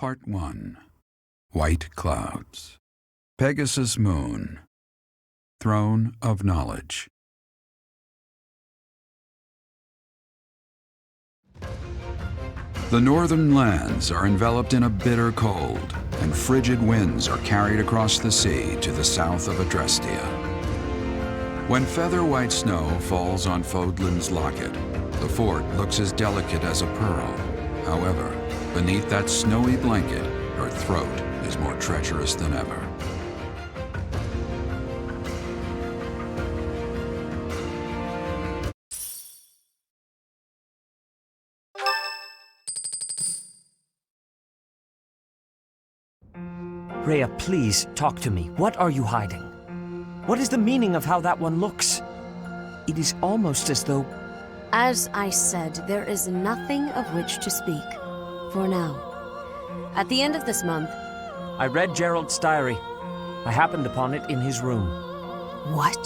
Part 1. White Clouds. Pegasus Moon. Throne of Knowledge. The northern lands are enveloped in a bitter cold, and frigid winds are carried across the sea to the south of Adrestia. When feather-white snow falls on Fodlan's locket, the fort looks as delicate as a pearl. However, beneath that snowy blanket, her throat is more treacherous than ever. Rhea, please, talk to me. What are you hiding? What is the meaning of how that one looks? It is almost as though... As I said, there is nothing of which to speak. For now. At the end of this month... I read Gerald's diary. I happened upon it in his room. What?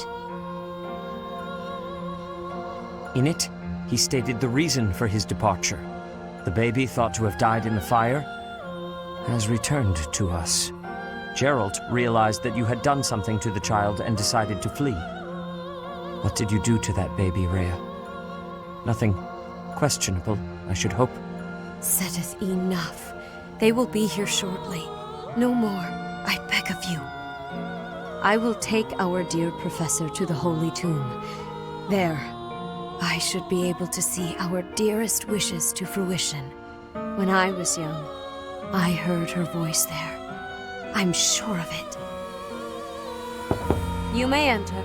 In it, he stated the reason for his departure. The baby, thought to have died in the fire, has returned to us. Gerald realized that you had done something to the child and decided to flee. What did you do to that baby, Rhea? Nothing questionable, I should hope. Setteth enough. They will be here shortly. No more, I beg of you. I will take our dear professor to the Holy Tomb. There, I should be able to see our dearest wishes to fruition. When I was young, I heard her voice there. I'm sure of it. You may enter.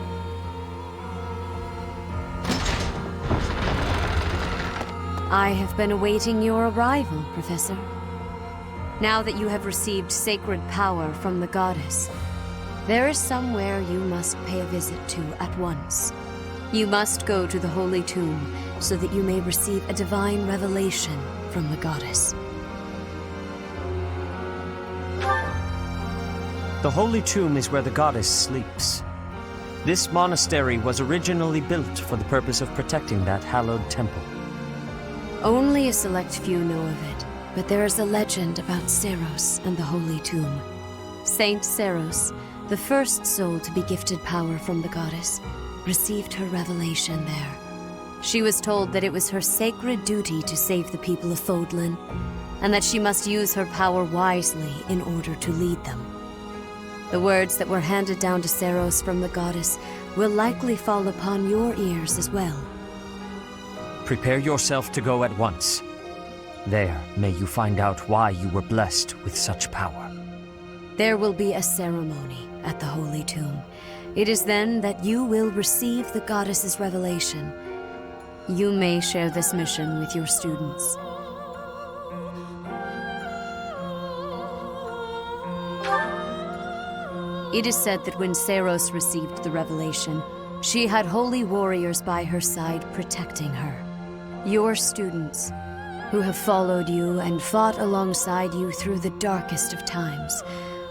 I have been awaiting your arrival, Professor. Now that you have received sacred power from the goddess, there is somewhere you must pay a visit to at once. You must go to the Holy Tomb so that you may receive a divine revelation from the goddess. The Holy Tomb is where the goddess sleeps. This monastery was originally built for the purpose of protecting that hallowed temple. Only a select few know of it, but there is a legend about Seiros and the Holy Tomb. Saint Seiros, the first soul to be gifted power from the goddess, received her revelation there. She was told that it was her sacred duty to save the people of Fodlan, and that she must use her power wisely in order to lead them. The words that were handed down to Seiros from the goddess will likely fall upon your ears as well. Prepare yourself to go at once. There, may you find out why you were blessed with such power. There will be a ceremony at the Holy Tomb. It is then that you will receive the goddess's revelation. You may share this mission with your students. It is said that when Seiros received the revelation, she had holy warriors by her side protecting her. Your students, who have followed you and fought alongside you through the darkest of times,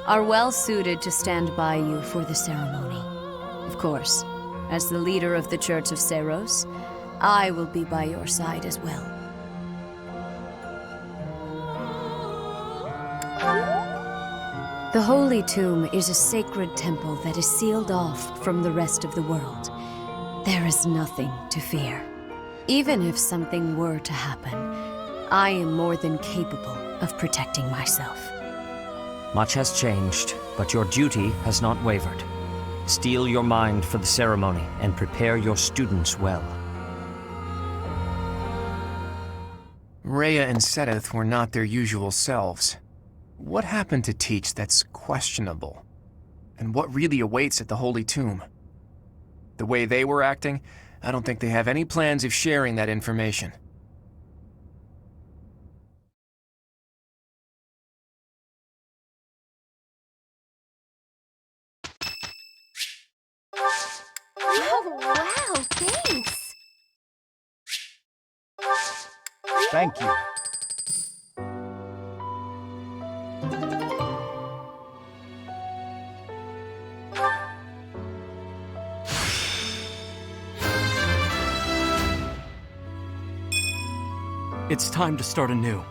are well suited to stand by you for the ceremony. Of course, as the leader of the Church of Seiros, I will be by your side as well. The Holy Tomb is a sacred temple that is sealed off from the rest of the world. There is nothing to fear. Even if something were to happen, I am more than capable of protecting myself. Much has changed, but your duty has not wavered. Steel your mind for the ceremony and prepare your students well. Rhea and Seteth were not their usual selves. What happened to teach that's questionable? And what really awaits at the Holy Tomb? The way they were acting, I don't think they have any plans of sharing that information. Oh, wow, thanks! Thank you. It's time to start anew.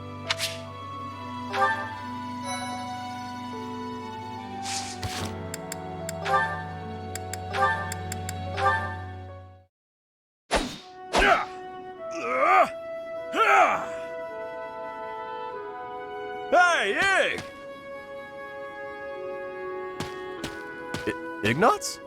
Hey, Ig! Ignatz?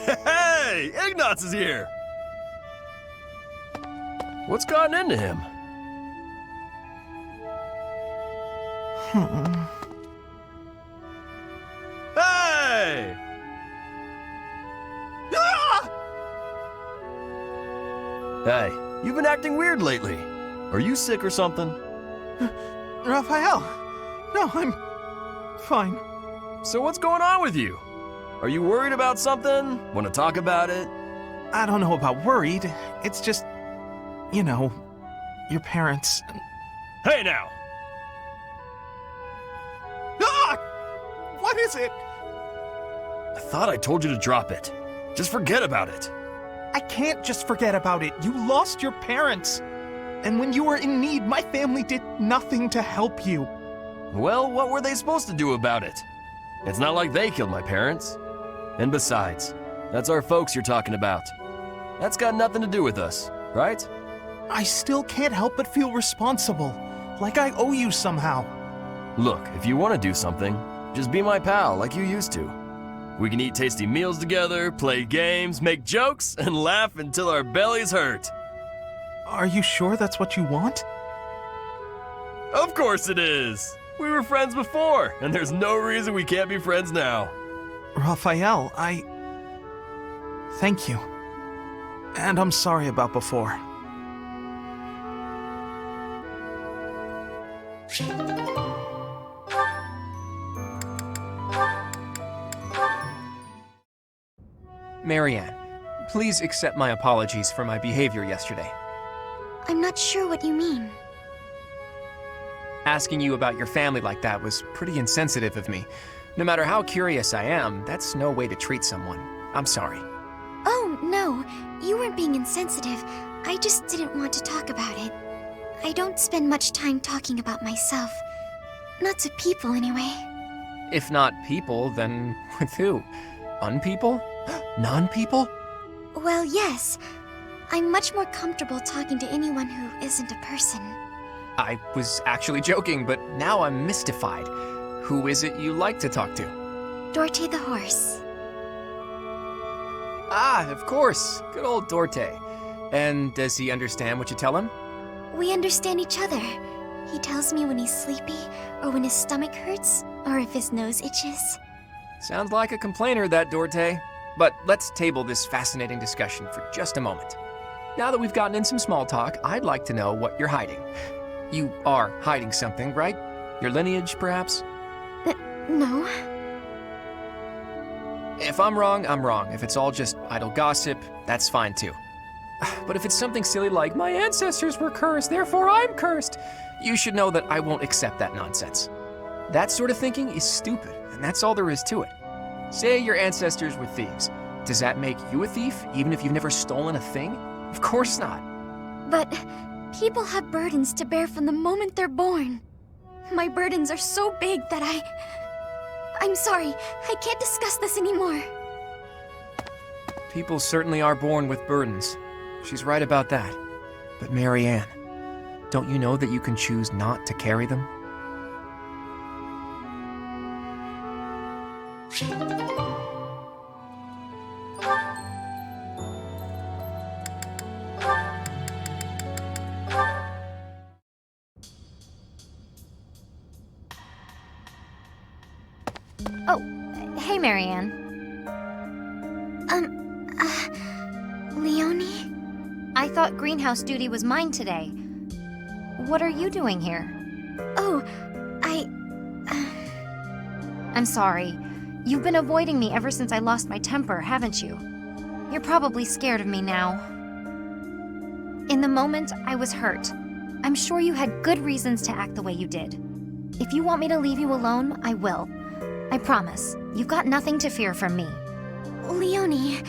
Hey! Ignatz is here! What's gotten into him? Hey! Ah! Hey, you've been acting weird lately. Are you sick or something? Raphael! No, I'm fine. So what's going on with you? Are you worried about something? Want to talk about it? I don't know about worried. It's just, you know, your parents. Hey now! Ah! What is it? I thought I told you to drop it. Just forget about it. I can't just forget about it. You lost your parents. And when you were in need, my family did nothing to help you. Well, what were they supposed to do about it? It's not like they killed my parents. And besides, that's our folks you're talking about. That's got nothing to do with us, right? I still can't help but feel responsible. Like I owe you somehow. Look, if you want to do something, just be my pal like you used to. We can eat tasty meals together, play games, make jokes, and laugh until our bellies hurt. Are you sure that's what you want? Of course it is! We were friends before, and there's no reason we can't be friends now. Raphael, Thank you. And I'm sorry about before. Marianne, please accept my apologies for my behavior yesterday. I'm not sure what you mean. Asking you about your family like that was pretty insensitive of me. No matter how curious I am, that's no way to treat someone. I'm sorry. Oh, no. You weren't being insensitive. I just didn't want to talk about it. I don't spend much time talking about myself. Not to people, anyway. If not people, then with who? Unpeople? Non-people? Well, yes. I'm much more comfortable talking to anyone who isn't a person. I was actually joking, but now I'm mystified. Who is it you like to talk to? Dorte the horse. Ah, of course. Good old Dorte. And does he understand what you tell him? We understand each other. He tells me when he's sleepy, or when his stomach hurts, or if his nose itches. Sounds like a complainer, that Dorte. But let's table this fascinating discussion for just a moment. Now that we've gotten in some small talk, I'd like to know what you're hiding. You are hiding something, right? Your lineage, perhaps? No. If I'm wrong, I'm wrong. If it's all just idle gossip, that's fine too. But if it's something silly like, my ancestors were cursed, therefore I'm cursed, you should know that I won't accept that nonsense. That sort of thinking is stupid, and that's all there is to it. Say your ancestors were thieves. Does that make you a thief, even if you've never stolen a thing? Of course not. But people have burdens to bear from the moment they're born. My burdens are so big that I'm sorry, I can't discuss this anymore. People certainly are born with burdens. She's right about that. But Marianne, don't you know that you can choose not to carry them? Oh, hey, Marianne. Leonie? I thought greenhouse duty was mine today. What are you doing here? Oh, I'm sorry. You've been avoiding me ever since I lost my temper, haven't you? You're probably scared of me now. In the moment, I was hurt. I'm sure you had good reasons to act the way you did. If you want me to leave you alone, I will. I promise. You've got nothing to fear from me. Leonie,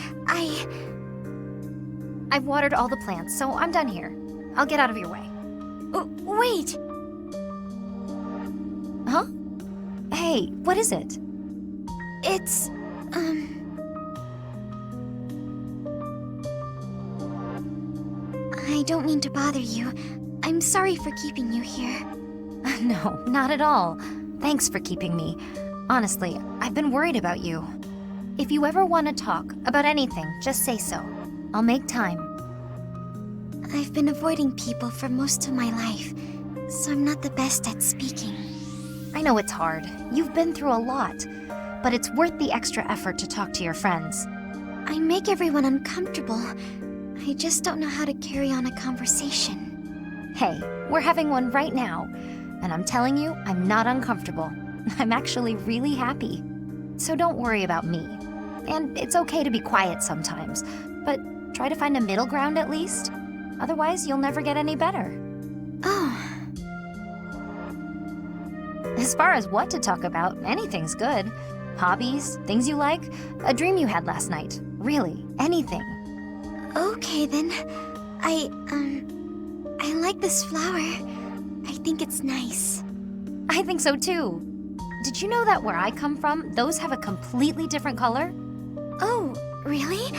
I've watered all the plants, so I'm done here. I'll get out of your way. Wait! Huh? Hey, what is it? It's, I don't mean to bother you. I'm sorry for keeping you here. No, not at all. Thanks for keeping me. Honestly, I've been worried about you. If you ever want to talk about anything, just say so. I'll make time. I've been avoiding people for most of my life, so I'm not the best at speaking. I know it's hard. You've been through a lot, but it's worth the extra effort to talk to your friends. I make everyone uncomfortable. I just don't know how to carry on a conversation. Hey, we're having one right now, and I'm telling you, I'm not uncomfortable. I'm actually really happy. So don't worry about me. And it's okay to be quiet sometimes, but try to find a middle ground at least. Otherwise, you'll never get any better. Oh. As far as what to talk about, anything's good. Hobbies, things you like, a dream you had last night. Really, anything. Okay, then. I like this flower. I think it's nice. I think so too. Did you know that where I come from, those have a completely different color? Oh, really?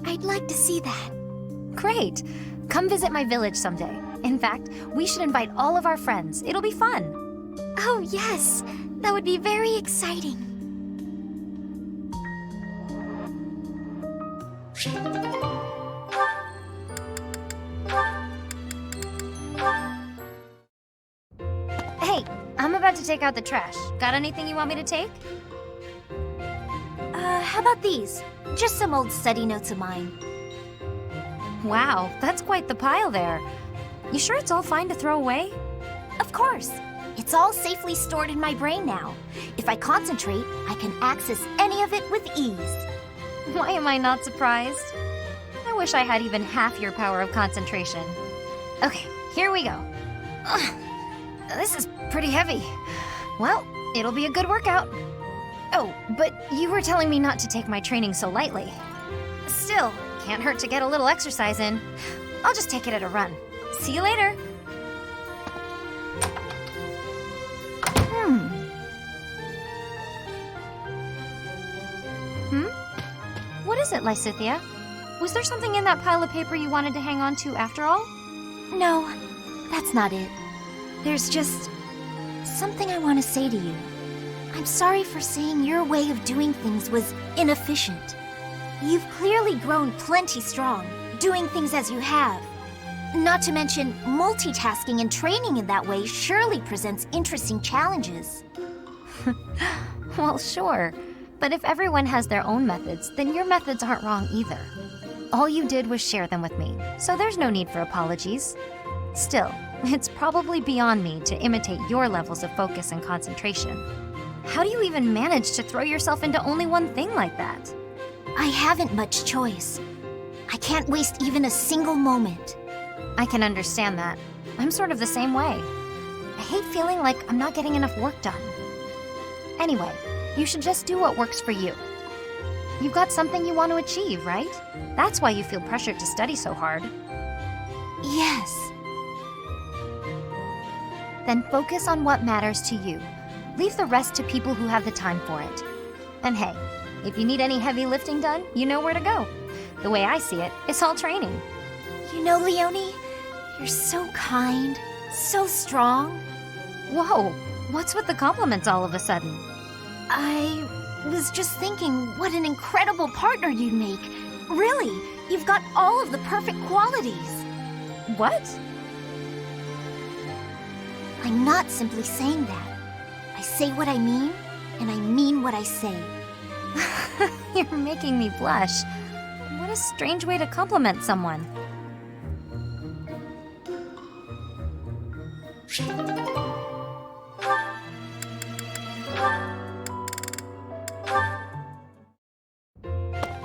I'd like to see that. Great. Come visit my village someday. In fact, we should invite all of our friends. It'll be fun. Oh, yes. That would be very exciting. Hey, I'm about to take out the trash. Got anything you want me to take? How about these? Just some old study notes of mine. Wow, that's quite the pile there. You sure it's all fine to throw away? Of course. It's all safely stored in my brain now. If I concentrate, I can access any of it with ease. Why am I not surprised? I wish I had even half your power of concentration. Okay, here we go. Ugh, this is pretty heavy. Well, it'll be a good workout. Oh, but you were telling me not to take my training so lightly. Still, can't hurt to get a little exercise in. I'll just take it at a run. See you later. What is it, Lysithia? Was there something in that pile of paper you wanted to hang on to after all? No, that's not it. There's just something I want to say to you. I'm sorry for saying your way of doing things was inefficient. You've clearly grown plenty strong, doing things as you have. Not to mention, multitasking and training in that way surely presents interesting challenges. Well, sure. But if everyone has their own methods, then your methods aren't wrong either. All you did was share them with me, so there's no need for apologies. Still, it's probably beyond me to imitate your levels of focus and concentration. How do you even manage to throw yourself into only one thing like that? I haven't much choice. I can't waste even a single moment. I can understand that. I'm sort of the same way. I hate feeling like I'm not getting enough work done. Anyway, you should just do what works for you. You've got something you want to achieve, right? That's why you feel pressured to study so hard. Yes. Then focus on what matters to you. Leave the rest to people who have the time for it. And hey, if you need any heavy lifting done, you know where to go. The way I see it, it's all training. You know, Leonie, you're so kind, so strong. Whoa, what's with the compliments all of a sudden? I was just thinking what an incredible partner you'd make. Really, you've got all of the perfect qualities. What? I'm not simply saying that. I say what I mean, and I mean what I say. You're making me blush. What a strange way to compliment someone.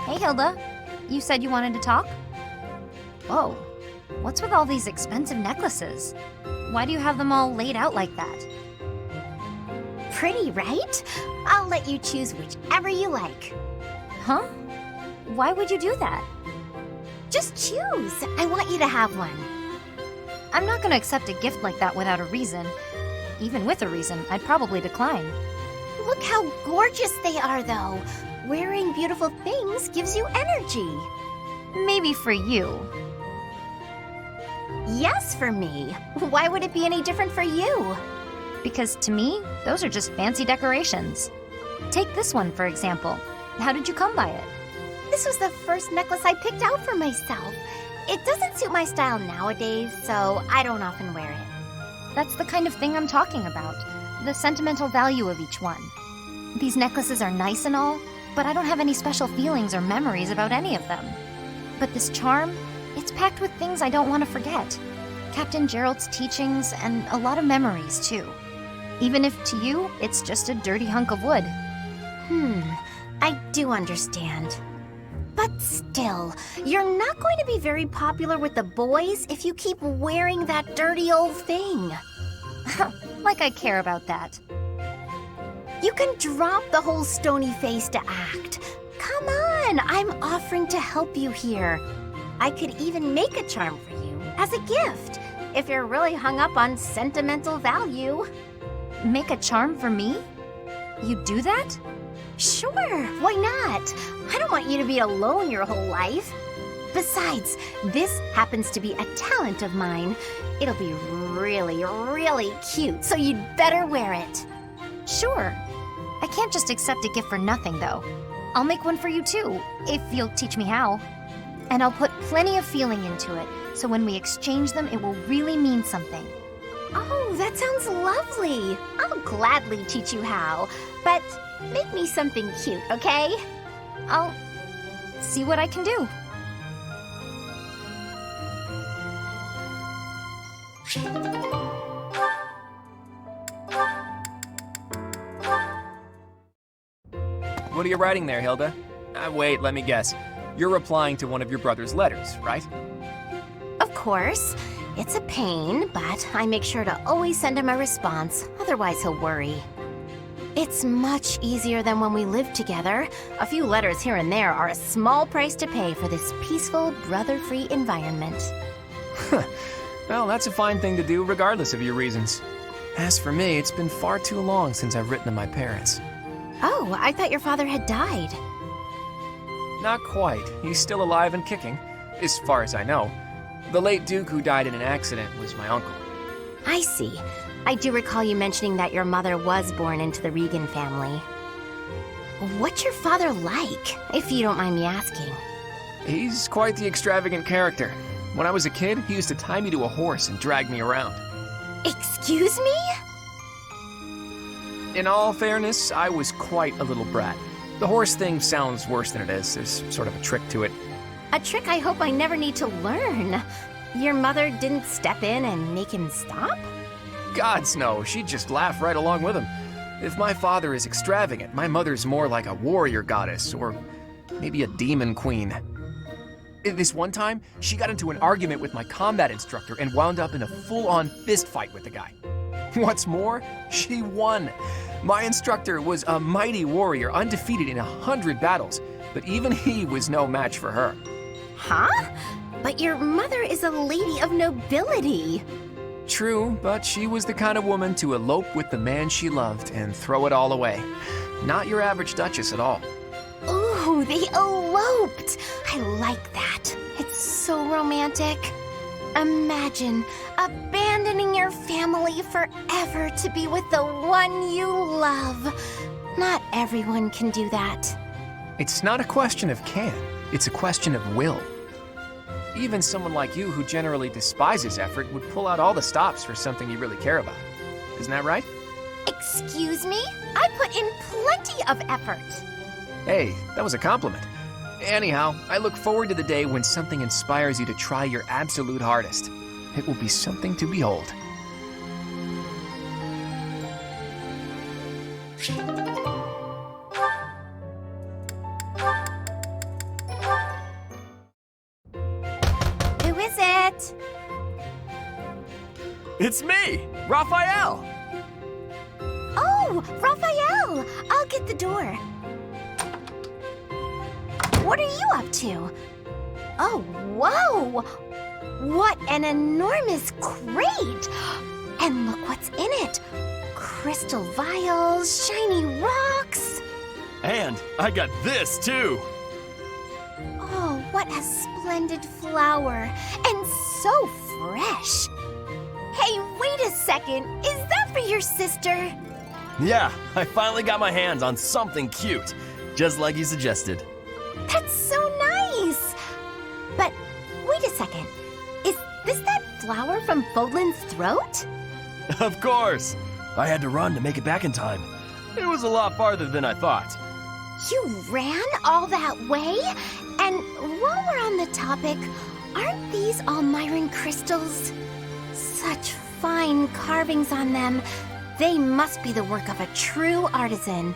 Hey, Hilda. You said you wanted to talk? Whoa. What's with all these expensive necklaces? Why do you have them all laid out like that? Pretty, right? I'll let you choose whichever you like. Huh? Why would you do that? Just choose. I want you to have one. I'm not going to accept a gift like that without a reason. Even with a reason, I'd probably decline. Look how gorgeous they are, though. Wearing beautiful things gives you energy. Maybe for you. Yes, for me. Why would it be any different for you? Because to me, those are just fancy decorations. Take this one, for example. How did you come by it? This was the first necklace I picked out for myself. It doesn't suit my style nowadays, so I don't often wear it. That's the kind of thing I'm talking about. The sentimental value of each one. These necklaces are nice and all, but I don't have any special feelings or memories about any of them. But this charm, it's packed with things I don't want to forget. Captain Gerald's teachings and a lot of memories, too. Even if to you, it's just a dirty hunk of wood. I do understand. But still, you're not going to be very popular with the boys if you keep wearing that dirty old thing. Like I care about that. You can drop the whole stony-faced act. Come on, I'm offering to help you here. I could even make a charm for you as a gift, if you're really hung up on sentimental value. Make a charm for me? You do that? Sure, why not? I don't want you to be alone your whole life. Besides, this happens to be a talent of mine. It'll be really, really cute, so you'd better wear it. Sure. I can't just accept a gift for nothing, though. I'll make one for you, too, if you'll teach me how. And I'll put plenty of feeling into it, so when we exchange them, it will really mean something. Oh, that sounds lovely. I'll gladly teach you how, but make me something cute, okay? I'll see what I can do. What are you writing there, Hilda? Wait, let me guess. You're replying to one of your brother's letters, right? Of course. It's a pain, but I make sure to always send him a response, otherwise he'll worry. It's much easier than when we lived together. A few letters here and there are a small price to pay for this peaceful, brother-free environment. Well, that's a fine thing to do regardless of your reasons. As for me, it's been far too long since I've written to my parents. Oh, I thought your father had died. Not quite. He's still alive and kicking, as far as I know. The late Duke who died in an accident was my uncle. I see. I do recall you mentioning that your mother was born into the Regan family. What's your father like, if you don't mind me asking? He's quite the extravagant character. When I was a kid, he used to tie me to a horse and drag me around. Excuse me? In all fairness, I was quite a little brat. The horse thing sounds worse than it is. There's sort of a trick to it. A trick I hope I never need to learn. Your mother didn't step in and make him stop? Gods no, she'd just laugh right along with him. If my father is extravagant, my mother's more like a warrior goddess, or maybe a demon queen. This one time, she got into an argument with my combat instructor and wound up in a full-on fist fight with the guy. What's more, she won. My instructor was a mighty warrior, undefeated in 100 battles, but even he was no match for her. Huh? But your mother is a lady of nobility. True, but she was the kind of woman to elope with the man she loved and throw it all away. Not your average duchess at all. Ooh, they eloped. I like that. It's so romantic. Imagine abandoning your family forever to be with the one you love. Not everyone can do that. It's not a question of can, it's a question of will. Even someone like you who generally despises effort would pull out all the stops for something you really care about. Isn't that right? Excuse me? I put in plenty of effort. Hey, that was a compliment. Anyhow, I look forward to the day when something inspires you to try your absolute hardest. It will be something to behold. Who is it? It's me, Raphael! Oh, Raphael! I'll get the door. What are you up to? Oh, whoa! What an enormous crate! And look what's in it. Crystal vials, shiny rocks. And I got this too! Oh, what a splendid flower. And so fresh. Hey, wait a second. Is that for your sister? Yeah, I finally got my hands on something cute, just like you suggested. That's so nice. But wait a second. Is this that flower from Fodlan's throat? Of course. I had to run to make it back in time. It was a lot farther than I thought. You ran all that way? And while we're on the topic, aren't these Almiran crystals? Such fine carvings on them. They must be the work of a true artisan.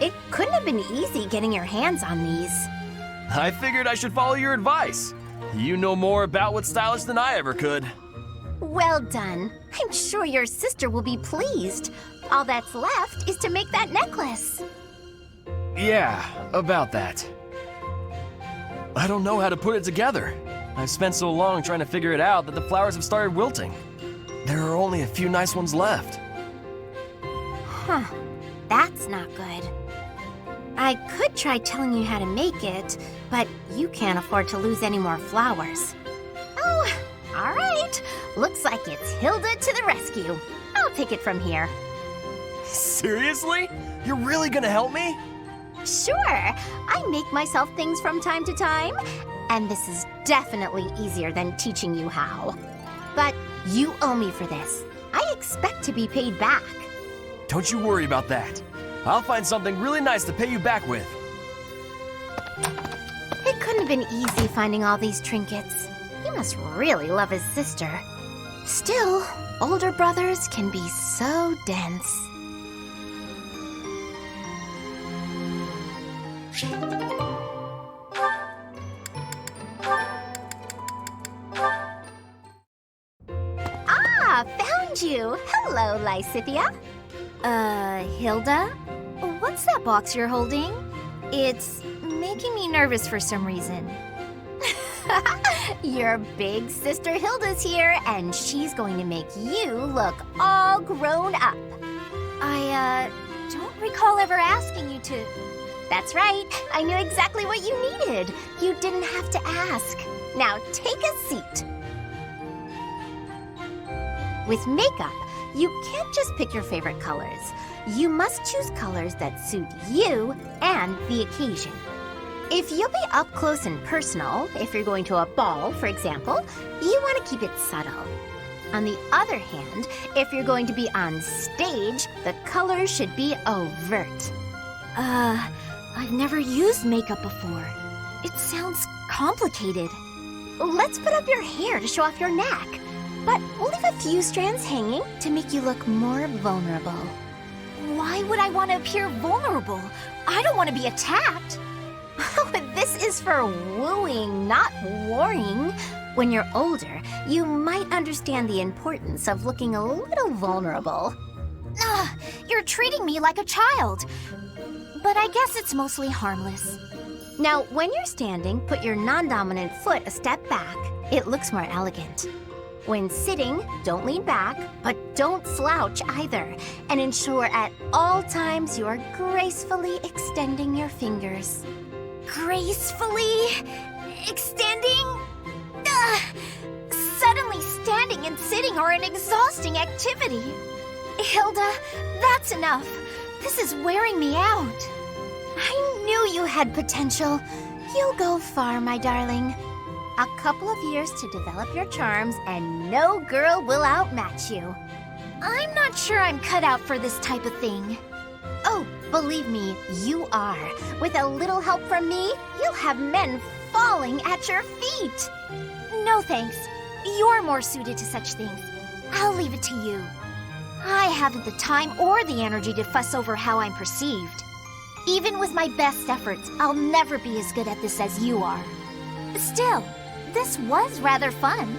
It couldn't have been easy getting your hands on these. I figured I should follow your advice. You know more about what's stylish than I ever could. Well done. I'm sure your sister will be pleased. All that's left is to make that necklace. Yeah, about that. I don't know how to put it together. I've spent so long trying to figure it out that the flowers have started wilting. There are only a few nice ones left. Huh. That's not good. I could try telling you how to make it, but you can't afford to lose any more flowers. Oh, all right. Looks like it's Hilda to the rescue. I'll take it from here. Seriously? You're really gonna help me? Sure. I make myself things from time to time, and this is definitely easier than teaching you how. But you owe me for this. I expect to be paid back. Don't you worry about that. I'll find something really nice to pay you back with. It couldn't have been easy finding all these trinkets. He must really love his sister. Still, older brothers can be so dense. Ah, found you! Hello, Lysithia. Hilda? What's that box you're holding? It's making me nervous for some reason. Your big sister Hilda's here, and she's going to make you look all grown up. I don't recall ever asking you to. That's right, I knew exactly what you needed. You didn't have to ask. Now take a seat. With makeup, you can't just pick your favorite colors. You must choose colors that suit you and the occasion. If you'll be up close and personal, if you're going to a ball, for example, you want to keep it subtle. On the other hand, if you're going to be on stage, the colors should be overt. I've never used makeup before. It sounds complicated. Let's put up your hair to show off your neck. But we'll leave a few strands hanging to make you look more vulnerable. Why would I want to appear vulnerable? I don't want to be attacked. This is for wooing, not warring. When you're older, you might understand the importance of looking a little vulnerable. You're treating me like a child. But I guess it's mostly harmless. Now, when you're standing, put your non-dominant foot a step back. It looks more elegant. When sitting, don't lean back, but don't slouch either. And ensure at all times you are gracefully extending your fingers. Gracefully extending? Suddenly standing and sitting are an exhausting activity. Hilda, that's enough. This is wearing me out. I knew you had potential. You'll go far, my darling. A couple of years to develop your charms, and no girl will outmatch you. I'm not sure I'm cut out for this type of thing. Oh, believe me, you are. With a little help from me, you'll have men falling at your feet. No thanks. You're more suited to such things. I'll leave it to you. I haven't the time or the energy to fuss over how I'm perceived. Even with my best efforts, I'll never be as good at this as you are. Still, this was rather fun.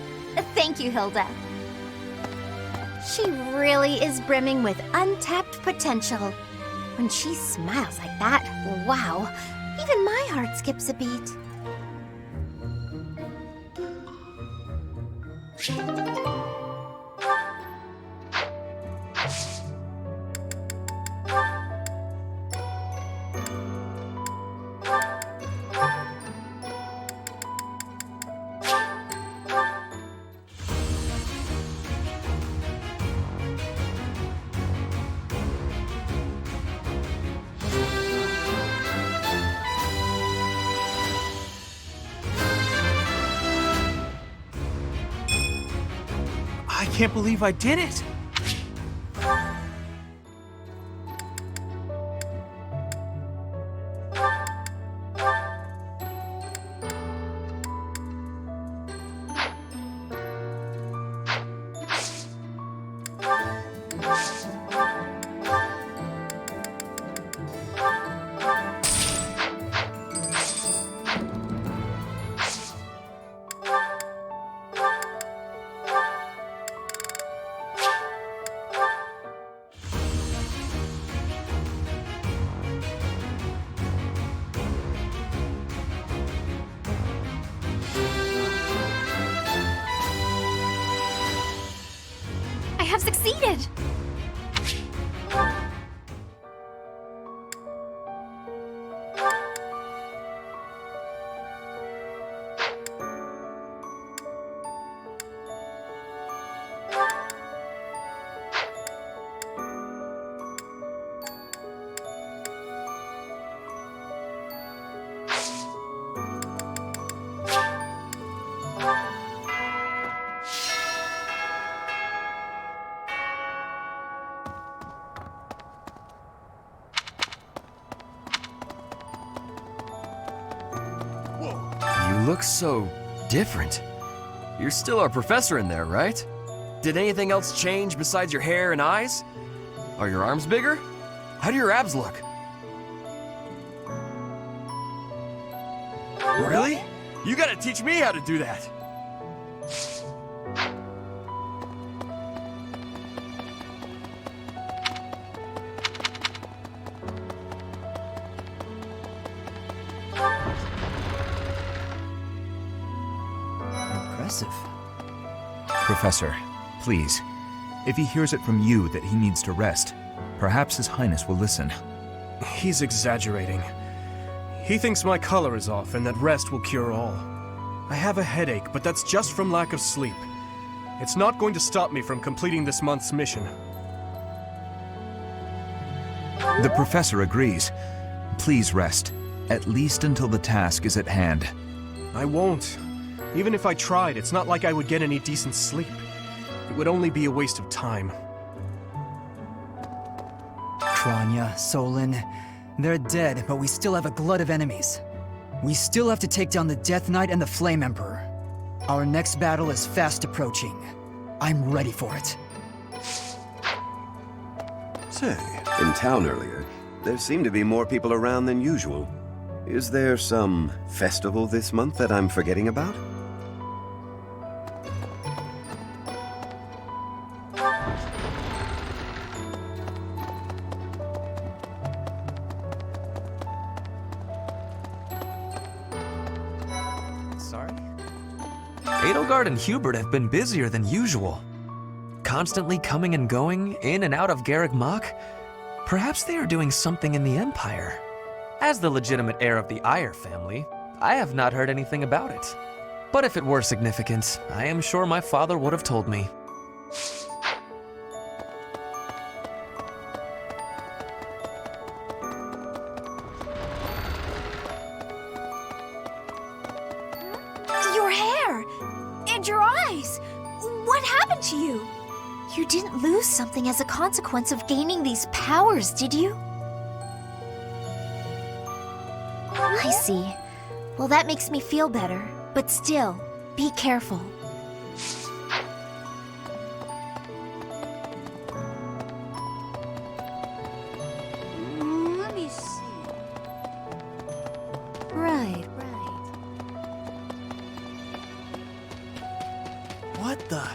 Thank you, Hilda. She really is brimming with untapped potential. When she smiles like that, wow, even my heart skips a beat. can't believe I did it! I have succeeded! You look so different. You're still our professor in there, right? Did anything else change besides your hair and eyes? Are your arms bigger? How do your abs look? Really? You gotta teach me how to do that. Impressive. Professor, please, if he hears it from you that he needs to rest, perhaps His Highness will listen. He's exaggerating. He thinks my color is off and that rest will cure all. I have a headache, but that's just from lack of sleep. It's not going to stop me from completing this month's mission. The Professor agrees. Please rest, at least until the task is at hand. I won't. Even if I tried, it's not like I would get any decent sleep. It would only be a waste of time. Kranya, Solon, they're dead, but we still have a glut of enemies. We still have to take down the Death Knight and the Flame Emperor. Our next battle is fast approaching. I'm ready for it. Say, in town earlier, there seemed to be more people around than usual. Is there some festival this month that I'm forgetting about? Sorry? Edelgard and Hubert have been busier than usual. Constantly coming and going, in and out of Garreg Mach. Perhaps they are doing something in the Empire. As the legitimate heir of the Eyre family, I have not heard anything about it. But if it were significant, I am sure my father would have told me. Your hair! And your eyes! What happened to you? You didn't lose something as a consequence of gaining these powers, did you? I see. Well, that makes me feel better. But still, be careful. Let me see. Right. What the?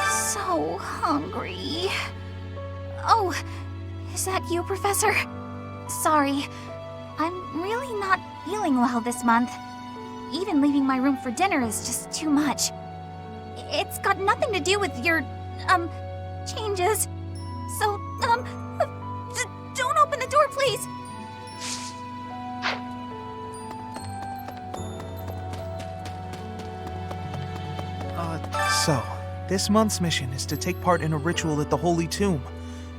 So hungry. Oh, is that you, Professor? Sorry. I'm really not feeling well this month. Even leaving my room for dinner is just too much. It's got nothing to do with your, changes. So, don't open the door, please. So, this month's mission is to take part in a ritual at the Holy Tomb,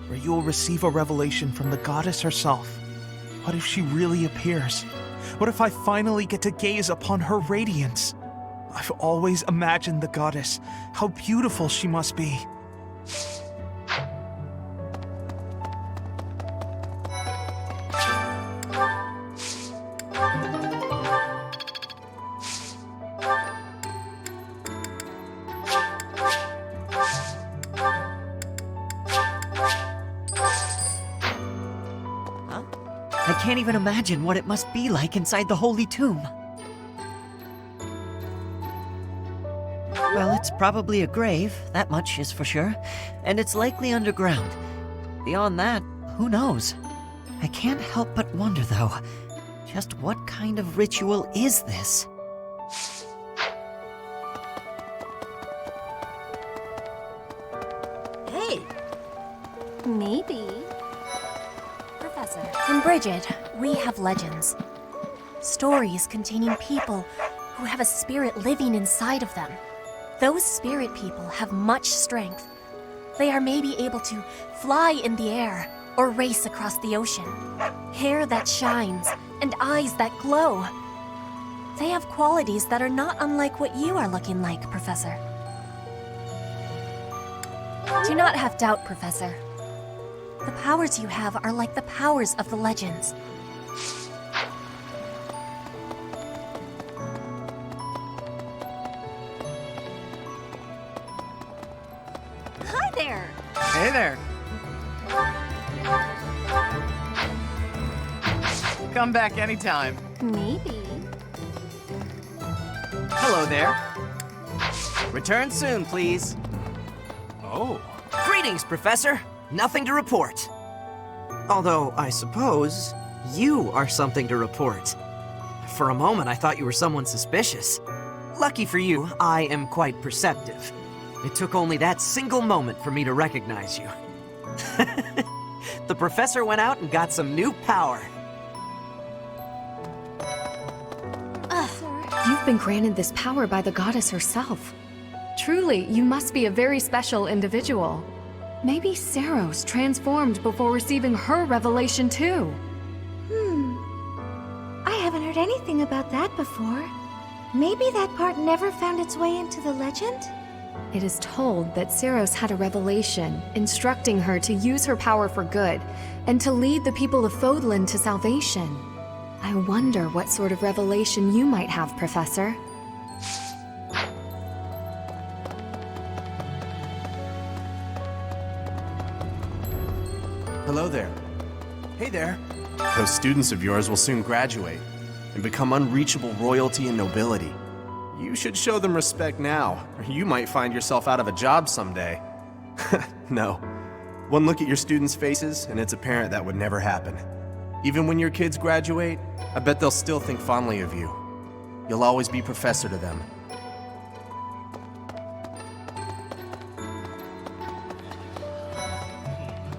where you will receive a revelation from the goddess herself. What if she really appears? What if I finally get to gaze upon her radiance? I've always imagined the goddess. How beautiful she must be. I can't even imagine what it must be like inside the Holy Tomb. Well, it's probably a grave, that much is for sure, and it's likely underground. Beyond that, who knows? I can't help but wonder, though, just what kind of ritual is this? Hey! Maybe. Professor. In Bridget, we have legends. Stories containing people who have a spirit living inside of them. Those spirit people have much strength. They are maybe able to fly in the air or race across the ocean. Hair that shines and eyes that glow. They have qualities that are not unlike what you are looking like, Professor. Do not have doubt, Professor. The powers you have are like the powers of the legends. Hi there! Hey there. Come back anytime. Maybe. Hello there. Return soon, please. Oh. Greetings, Professor. Nothing to report. Although, I suppose, you are something to report. For a moment, I thought you were someone suspicious. Lucky for you, I am quite perceptive. It took only that single moment for me to recognize you. The professor went out and got some new power. You've been granted this power by the goddess herself. Truly, you must be a very special individual. Maybe Saros transformed before receiving her revelation too. I haven't heard anything about that before. Maybe that part never found its way into the legend? It is told that Saros had a revelation instructing her to use her power for good and to lead the people of Fodlan to salvation. I wonder what sort of revelation you might have, Professor. Hello there. Hey there. Those students of yours will soon graduate and become unreachable royalty and nobility. You should show them respect now, or you might find yourself out of a job someday. No. One look at your students' faces, and it's apparent that would never happen. Even when your kids graduate, I bet they'll still think fondly of you. You'll always be professor to them.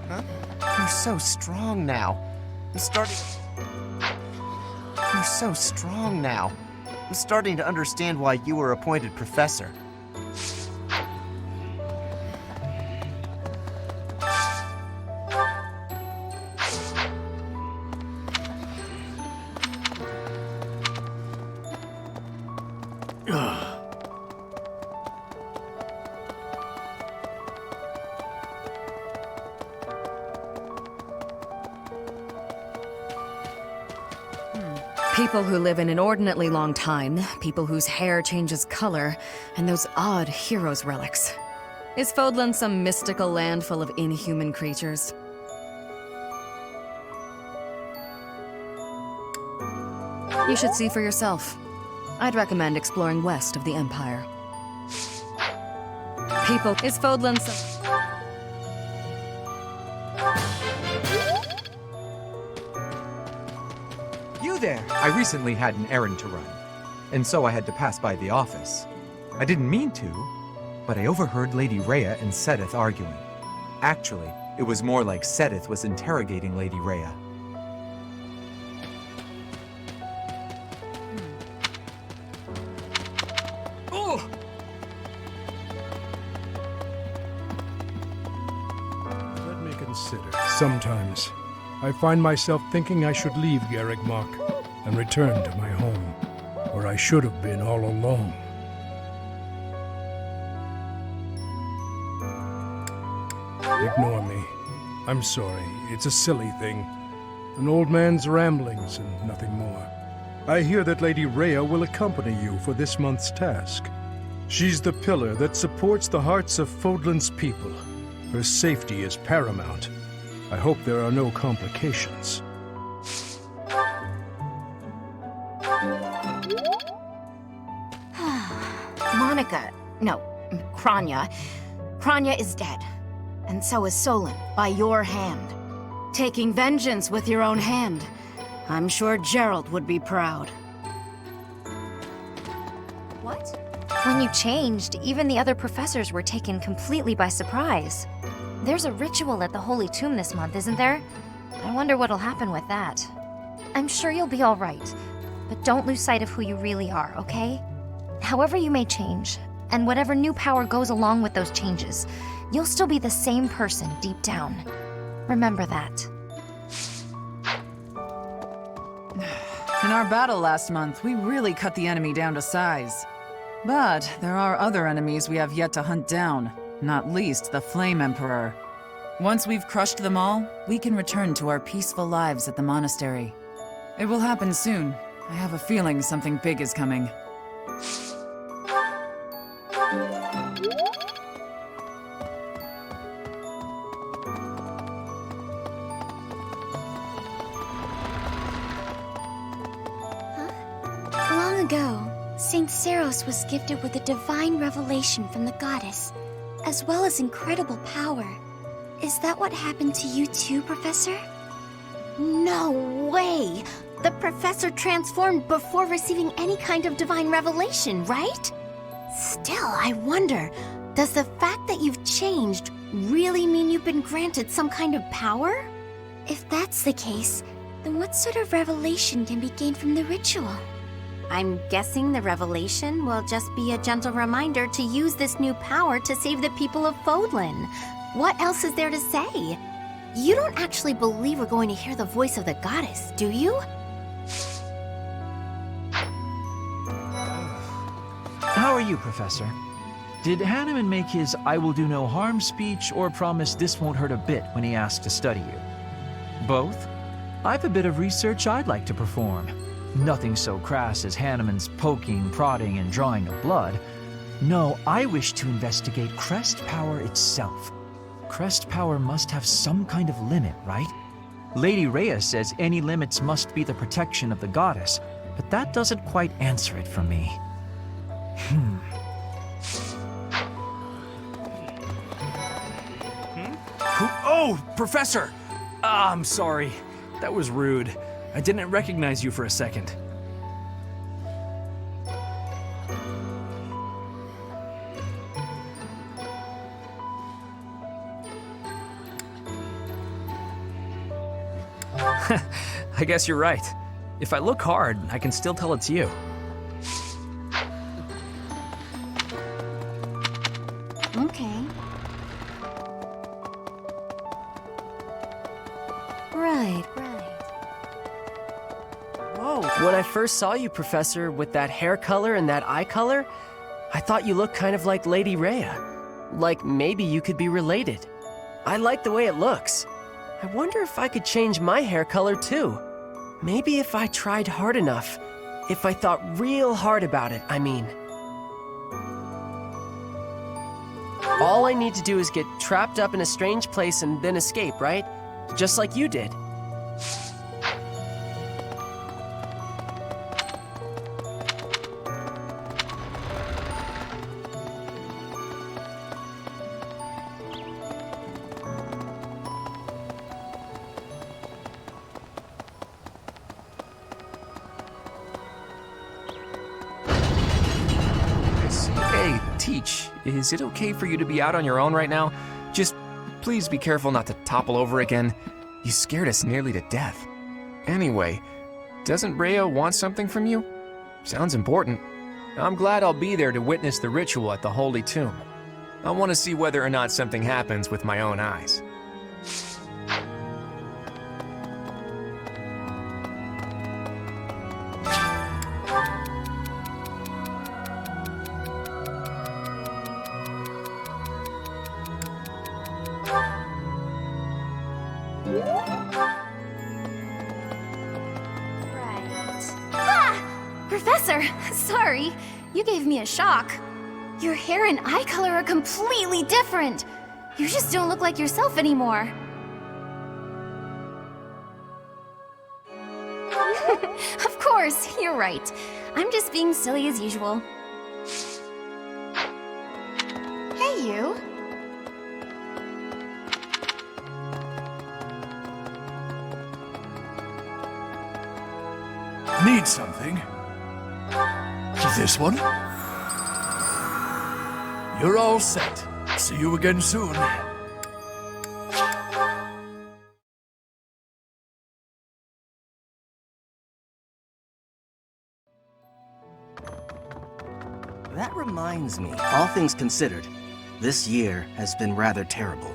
Huh? You're so strong now. I'm starting... You're so strong now. I'm starting to understand why you were appointed professor. People who live an inordinately long time, people whose hair changes color, and those odd heroes' relics. Is Fodlan some mystical land full of inhuman creatures? You should see for yourself. I'd recommend exploring west of the Empire. People, is Fodlan some... There. I recently had an errand to run, and so I had to pass by the office. I didn't mean to, but I overheard Lady Rhea and Sedith arguing. Actually, it was more like Sedith was interrogating Lady Rhea. Oh! Let me consider. Sometimes I find myself thinking I should leave Garreg Mach and return to my home, where I should have been all along. ignore me. I'm sorry. It's a silly thing. An old man's ramblings and nothing more. I hear that Lady Rhea will accompany you for this month's task. She's the pillar that supports the hearts of Fodlan's people. Her safety is paramount. I hope there are no complications. Monica, no, Kranya. Kranya is dead. And so is Solon, by your hand. Taking vengeance with your own hand. I'm sure Gerald would be proud. What? When you changed, even the other professors were taken completely by surprise. There's a ritual at the Holy Tomb this month, isn't there? I wonder what'll happen with that. I'm sure you'll be all right, but don't lose sight of who you really are, okay? However you may change, and whatever new power goes along with those changes, you'll still be the same person deep down. Remember that. In our battle last month, we really cut the enemy down to size. But there are other enemies we have yet to hunt down, not least the Flame Emperor. Once we've crushed them all, we can return to our peaceful lives at the monastery. It will happen soon. I have a feeling something big is coming. Long ago, Saint Seros was gifted with a divine revelation from the goddess, as well as incredible power. Is that what happened to you too, Professor? No way! The professor transformed before receiving any kind of divine revelation, right? Still, I wonder, does the fact that you've changed really mean you've been granted some kind of power? If that's the case, then what sort of revelation can be gained from the ritual? I'm guessing the revelation will just be a gentle reminder to use this new power to save the people of Fodlan. What else is there to say? You don't actually believe we're going to hear the voice of the goddess, do you? How are you, Professor? Did Hanneman make his I will do no harm speech or promise this won't hurt a bit when he asked to study you? Both? I've a bit of research I'd like to perform. Nothing so crass as Hanneman's poking, prodding, and drawing of blood. No, I wish to investigate crest power itself. Crest power must have some kind of limit, right? Lady Rhea says any limits must be the protection of the goddess, but that doesn't quite answer it for me. Oh, Professor! Ah, I'm sorry. That was rude. I didn't recognize you for a second. I guess you're right. If I look hard, I can still tell it's you. Okay. Right. Whoa. When I first saw you, Professor, with that hair color and that eye color, I thought you looked kind of like Lady Rhea. Like maybe you could be related. I like the way it looks. I wonder if I could change my hair color too. Maybe if I tried hard enough. If I thought real hard about it, I mean. All I need to do is get trapped up in a strange place and then escape, right? Just like you did. Hey, Teach, is it okay for you to be out on your own right now? Just please be careful not to topple over again. You scared us nearly to death. Anyway, doesn't Rhea want something from you? Sounds important. I'm glad I'll be there to witness the ritual at the Holy Tomb. I want to see whether or not something happens with my own eyes. Professor, sorry. You gave me a shock. Your hair and eye color are completely different. You just don't look like yourself anymore. Of course, you're right. I'm just being silly as usual. Hey, you. Need something? This one? You're all set. See you again soon. That reminds me, all things considered, this year has been rather terrible.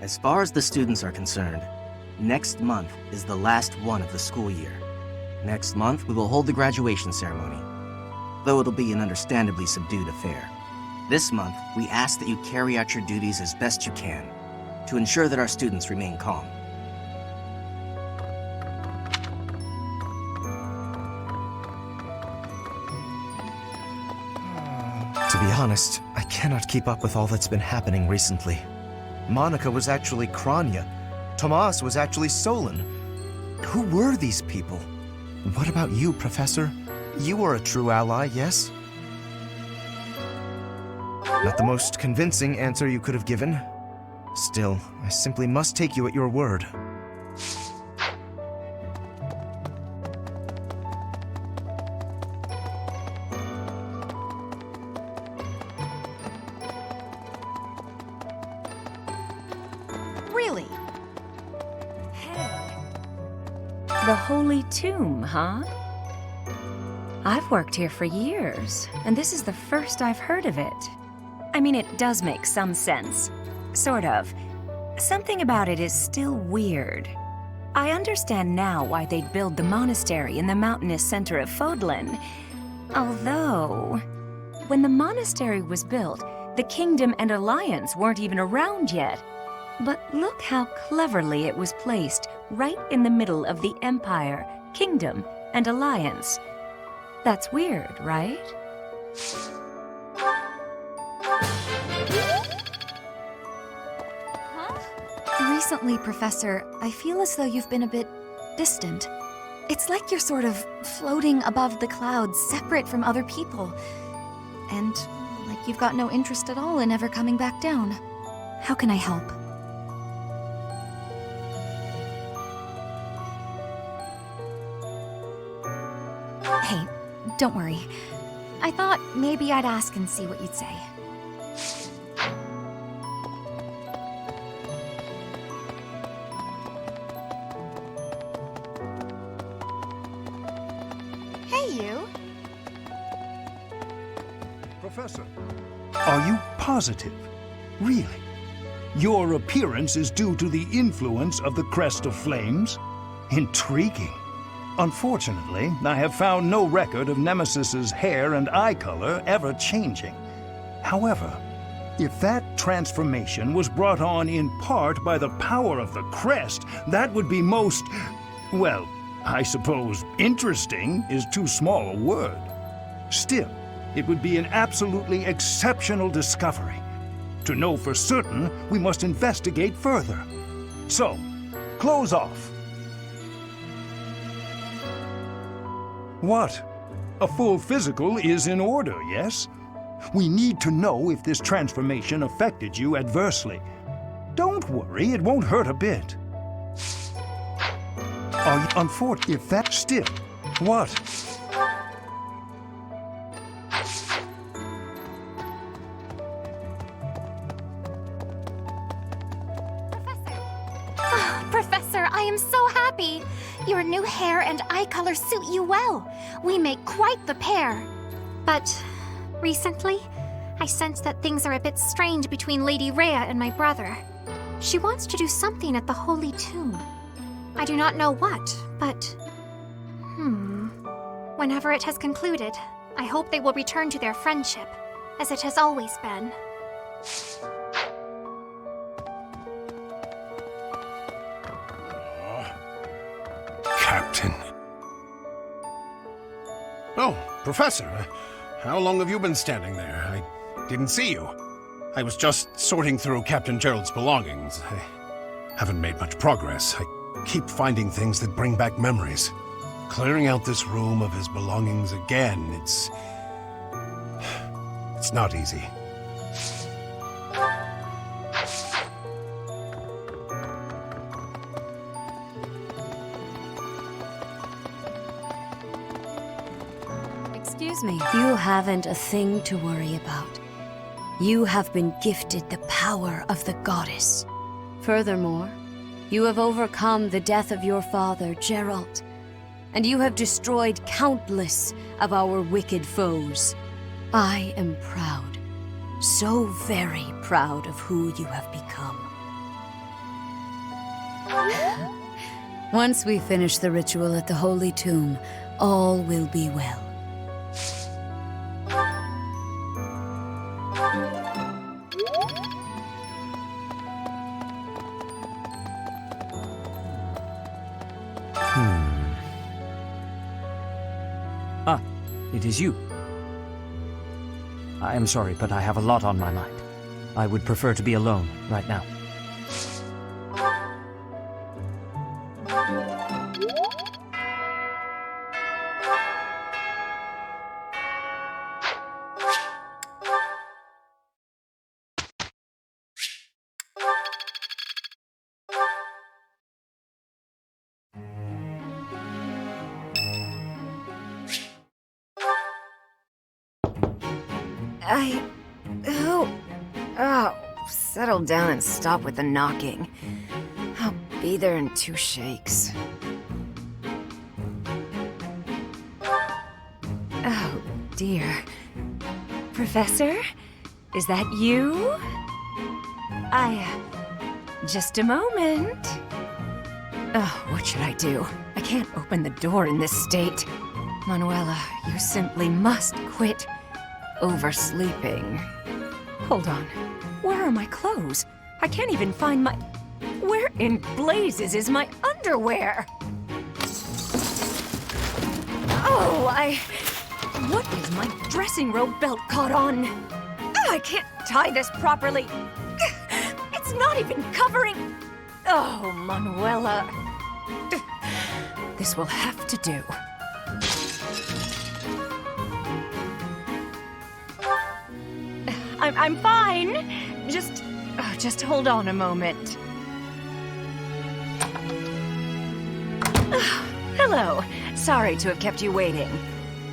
As far as the students are concerned, next month is the last one of the school year. Next month, we will hold the graduation ceremony, though it'll be an understandably subdued affair. This month, we ask that you carry out your duties as best you can, to ensure that our students remain calm. To be honest, I cannot keep up with all that's been happening recently. Monica was actually Kranya. Tomas was actually Solon. Who were these people? What about you, Professor? You are a true ally, yes? Not the most convincing answer you could have given. Still, I simply must take you at your word. Really? The Holy Tomb, huh? I've worked here for years, and this is the first I've heard of it. I mean, it does make some sense. Sort of. Something about it is still weird. I understand now why they'd build the monastery in the mountainous center of Fodlan. Although, when the monastery was built, the Kingdom and Alliance weren't even around yet. But look how cleverly it was placed right in the middle of the Empire, Kingdom, and Alliance. That's weird, right? Recently, Professor, I feel as though you've been a bit distant. It's like you're sort of floating above the clouds, separate from other people. And like you've got no interest at all in ever coming back down. How can I help? Hey, don't worry. I thought maybe I'd ask and see what you'd say. Hey, you. Professor, are you positive? Really? Your appearance is due to the influence of the Crest of Flames? Intriguing. Unfortunately, I have found no record of Nemesis's hair and eye color ever changing. However, if that transformation was brought on in part by the power of the crest, that would be most, well, I suppose interesting is too small a word. Still, it would be an absolutely exceptional discovery. To know for certain, we must investigate further. So, close off. What? A full physical is in order, yes? We need to know if this transformation affected you adversely. Don't worry, it won't hurt a bit. Are you unfortunate if that still? What? Professor, I am so happy! Your new hair and eye color suit you well. We make quite the pair. But recently, I sense that things are a bit strange between Lady Rhea and my brother. She wants to do something at the Holy Tomb. I do not know what, but... Whenever it has concluded, I hope they will return to their friendship, as it has always been. Captain. Oh, Professor, how long have you been standing there? I didn't see you. I was just sorting through Captain Gerald's belongings. I haven't made much progress. I keep finding things that bring back memories. Clearing out this room of his belongings again, it's not easy. Excuse me. You haven't a thing to worry about. You have been gifted the power of the goddess. Furthermore, you have overcome the death of your father, Gerald, and you have destroyed countless of our wicked foes. I am proud, so very proud of who you have become. Once we finish the ritual at the Holy Tomb, all will be well. Ah, it is you. I am sorry, but I have a lot on my mind. I would prefer to be alone right now. Settle down and stop with the knocking. I'll be there in 2 shakes. Oh, dear. Professor? Is that you? Just a moment. Oh, what should I do? I can't open the door in this state. Manuela, you simply must quit oversleeping. Hold on. Where are my clothes? I can't even find my... Where in blazes is my underwear? Oh, What is my dressing robe belt caught on? I can't tie this properly. It's not even covering... Oh, Manuela. This will have to do. I'm fine. Just hold on a moment. Hello. Sorry to have kept you waiting.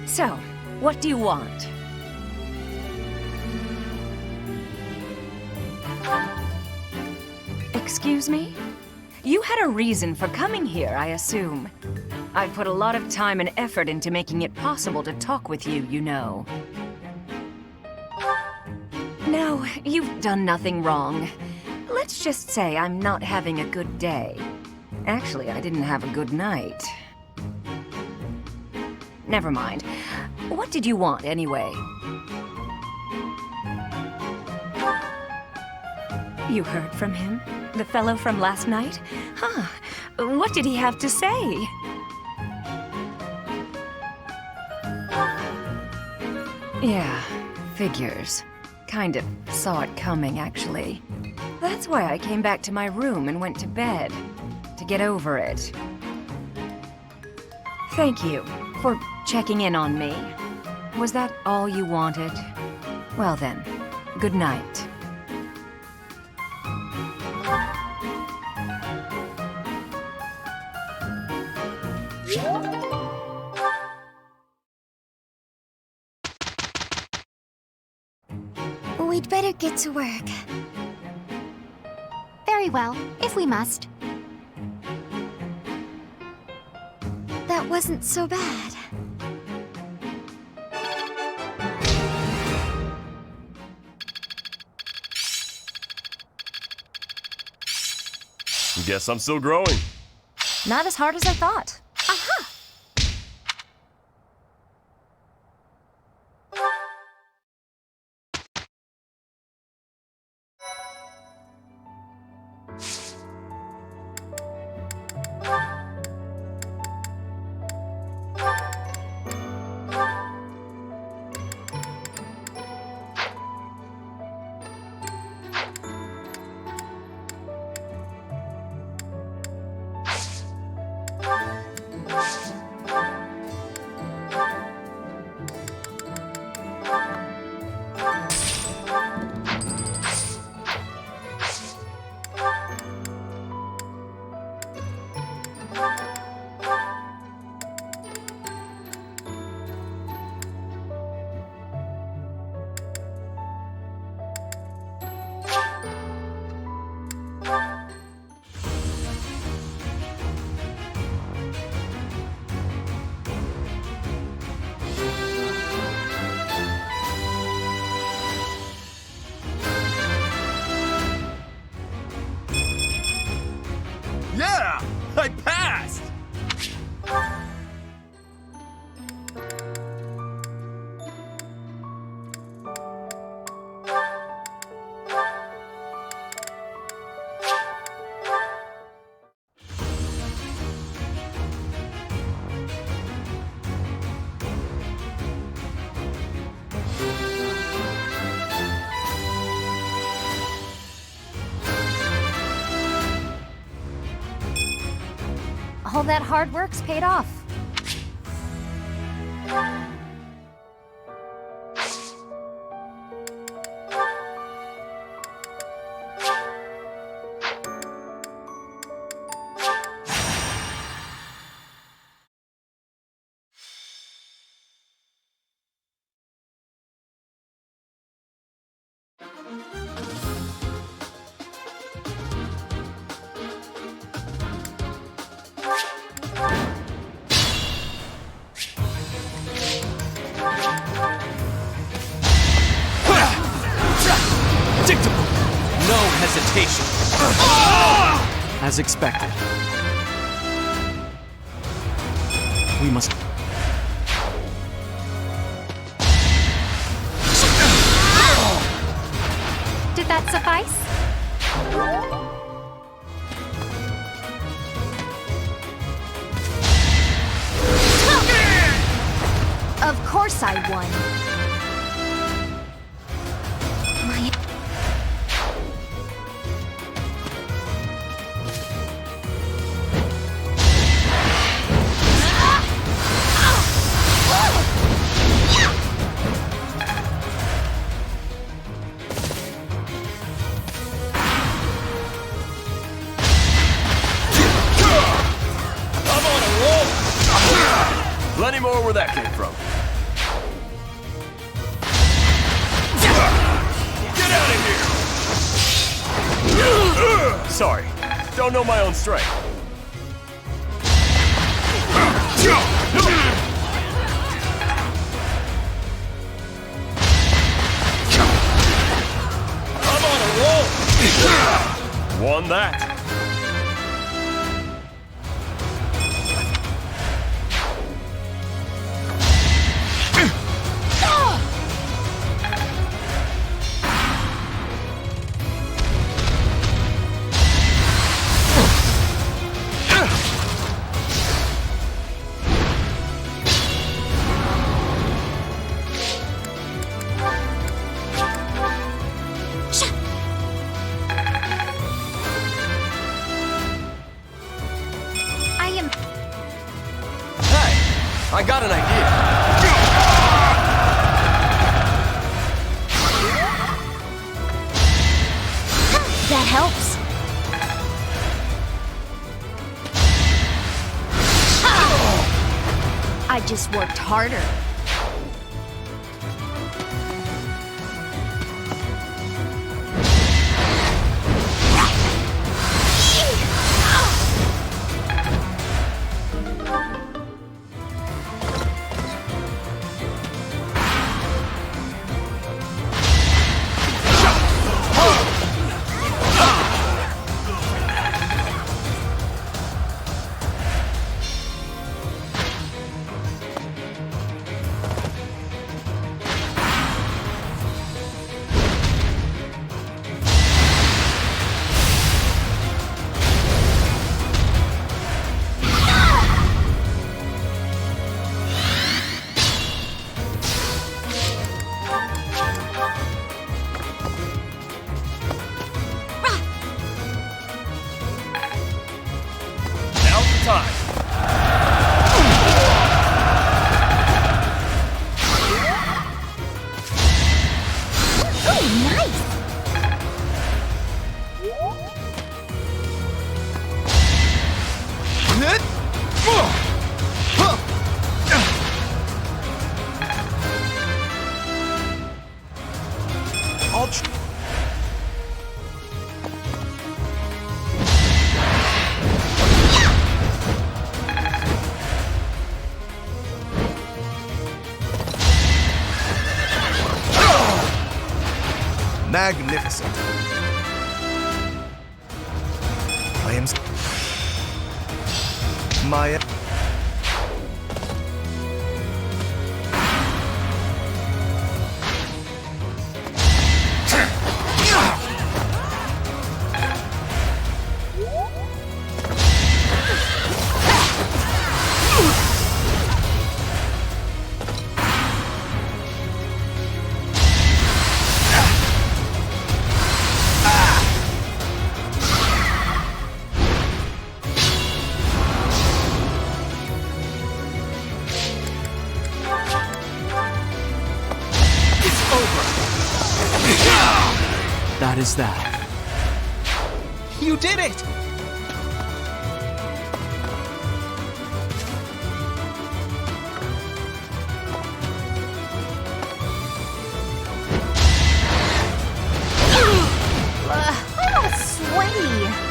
So, what do you want? Excuse me? You had a reason for coming here, I assume. I've put a lot of time and effort into making it possible to talk with you, you know. No, you've done nothing wrong. Let's just say I'm not having a good day. Actually, I didn't have a good night. Never mind. What did you want, anyway? You heard from him? The fellow from last night? Huh. What did he have to say? Yeah, figures. Kind of saw it coming, actually. That's why I came back to my room and went to bed. To get over it. Thank you for checking in on me. Was that all you wanted? Well then, good night. We'd better get to work. Very well, if we must. That wasn't so bad. Guess I'm still growing. Not as hard as I thought. Aha! All that hard work's paid off. Predictable! No hesitation. As expected. We must... Did that suffice? Of course I won. My... I'm on a roll! Plenty more where that came from. Get out of here! Sorry, don't know my own strength. I'm on a roll! Won that. I got an idea. That helps. I just worked harder. Magnificent. I am... My... That is that. You did it! I'm all sweaty.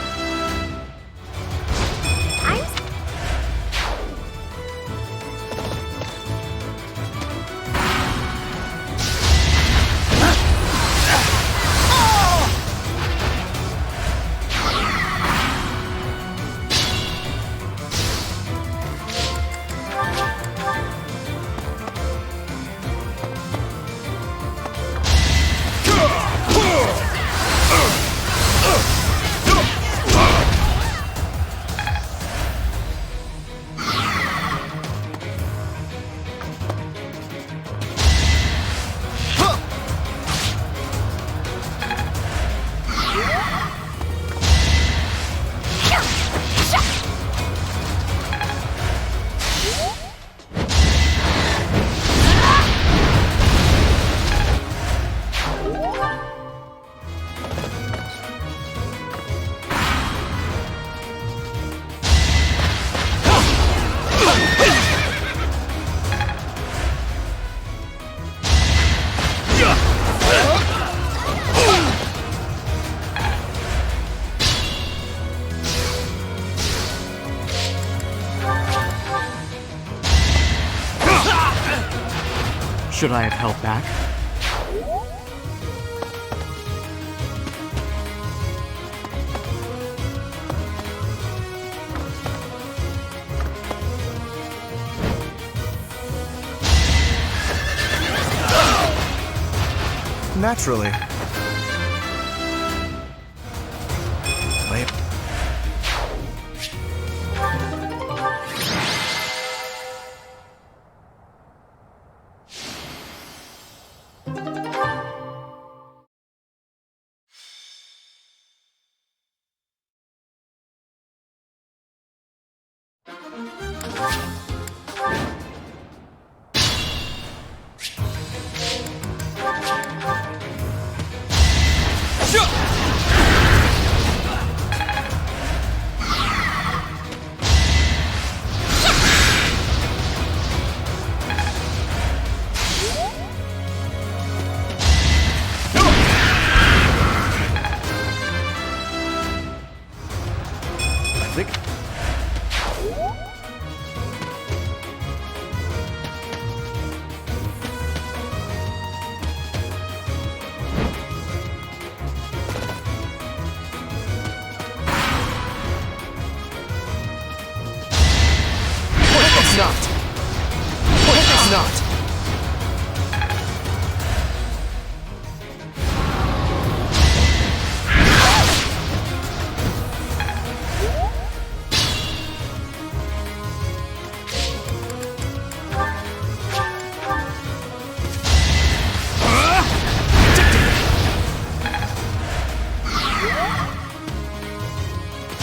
Should I have held back? Naturally. Wait.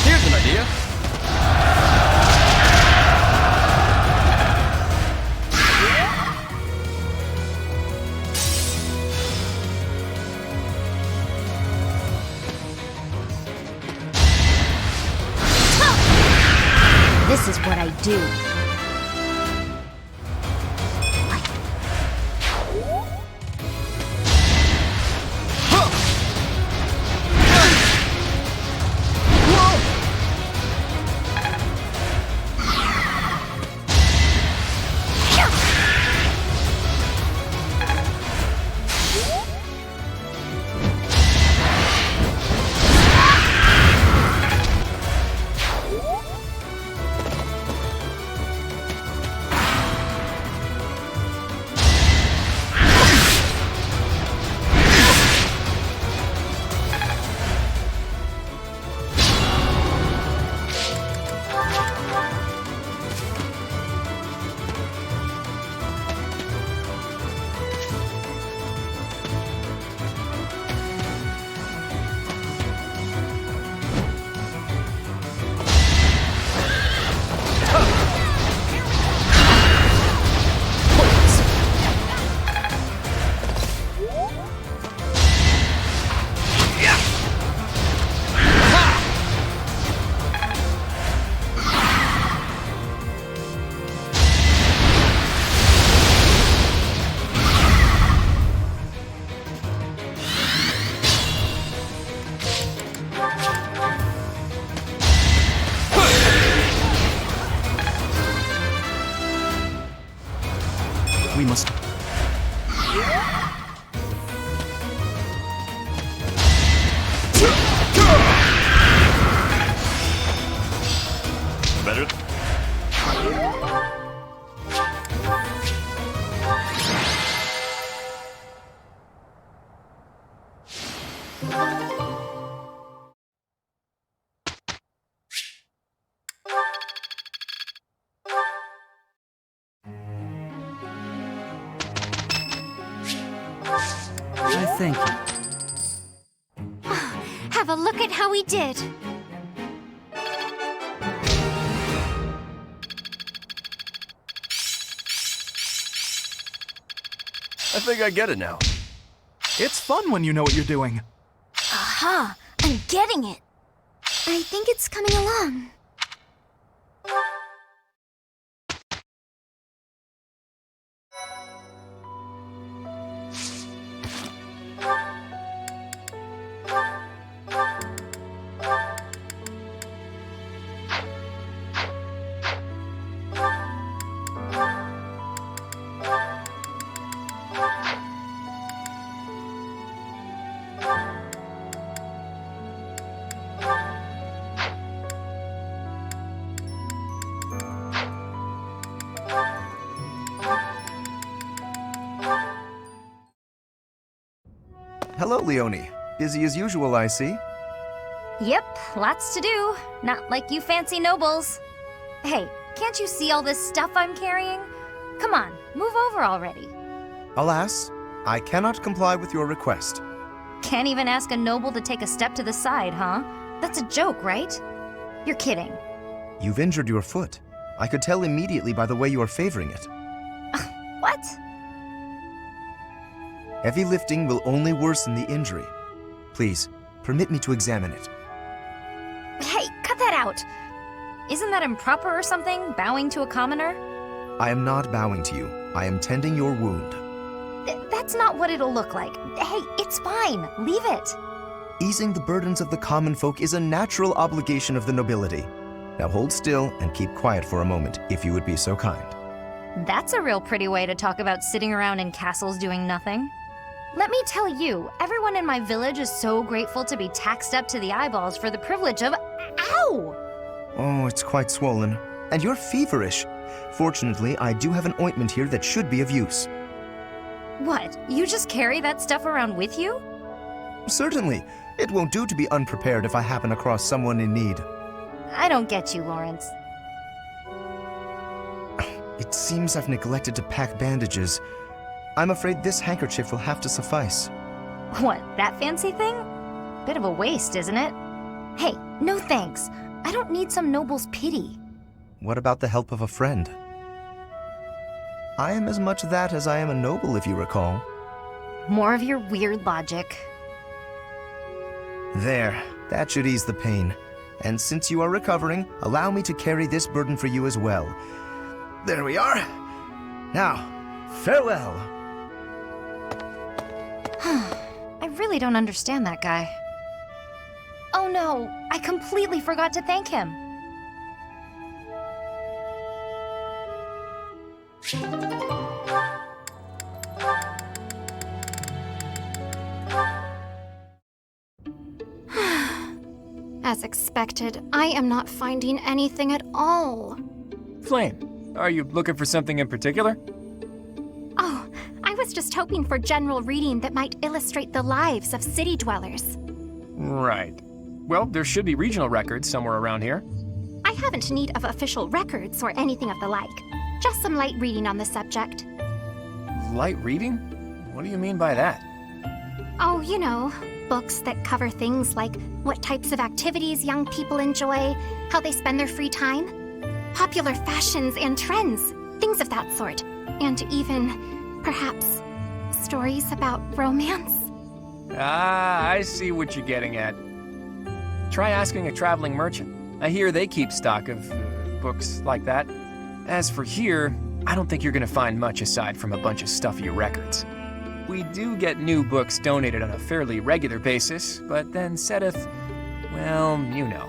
Here's an idea. This is what I do. We must... Better. I thank you. Have a look at how we did. I think I get it now. It's fun when you know what you're doing. Aha! I'm getting it. I think it's coming along. Hello, Leonie. Busy as usual, I see. Yep, lots to do. Not like you fancy nobles. Hey, can't you see all this stuff I'm carrying? Come on, move over already. Alas, I cannot comply with your request. Can't even ask a noble to take a step to the side, huh? That's a joke, right? You're kidding. You've injured your foot. I could tell immediately by the way you are favoring it. What? Heavy lifting will only worsen the injury. Please, permit me to examine it. Hey, cut that out! Isn't that improper or something, bowing to a commoner? I am not bowing to you. I am tending your wound. That's not what it'll look like. Hey, it's fine. Leave it. Easing the burdens of the common folk is a natural obligation of the nobility. Now hold still and keep quiet for a moment, if you would be so kind. That's a real pretty way to talk about sitting around in castles doing nothing. Let me tell you, everyone in my village is so grateful to be taxed up to the eyeballs for the privilege of... Ow! Oh, it's quite swollen. And you're feverish. Fortunately, I do have an ointment here that should be of use. What? You just carry that stuff around with you? Certainly. It won't do to be unprepared if I happen across someone in need. I don't get you, Lawrence. It seems I've neglected to pack bandages. I'm afraid this handkerchief will have to suffice. What, that fancy thing? Bit of a waste, isn't it? Hey, no thanks. I don't need some noble's pity. What about the help of a friend? I am as much that as I am a noble, if you recall. More of your weird logic. There, that should ease the pain. And since you are recovering, allow me to carry this burden for you as well. There we are. Now, farewell. I really don't understand that guy. Oh no, I completely forgot to thank him. As expected, I am not finding anything at all. Flame, are you looking for something in particular? Oh, I was just hoping for general reading that might illustrate the lives of city dwellers. Right. Well, there should be regional records somewhere around here. I haven't need of official records or anything of the like. Just some light reading on the subject. Light reading? What do you mean by that? Oh, you know, books that cover things like what types of activities young people enjoy, how they spend their free time, popular fashions and trends, things of that sort. And even, perhaps, stories about romance. Ah, I see what you're getting at. Try asking a traveling merchant. I hear they keep stock of books like that. As for here, I don't think you're gonna find much aside from a bunch of stuffy records. We do get new books donated on a fairly regular basis, but then Sedith, well, you know.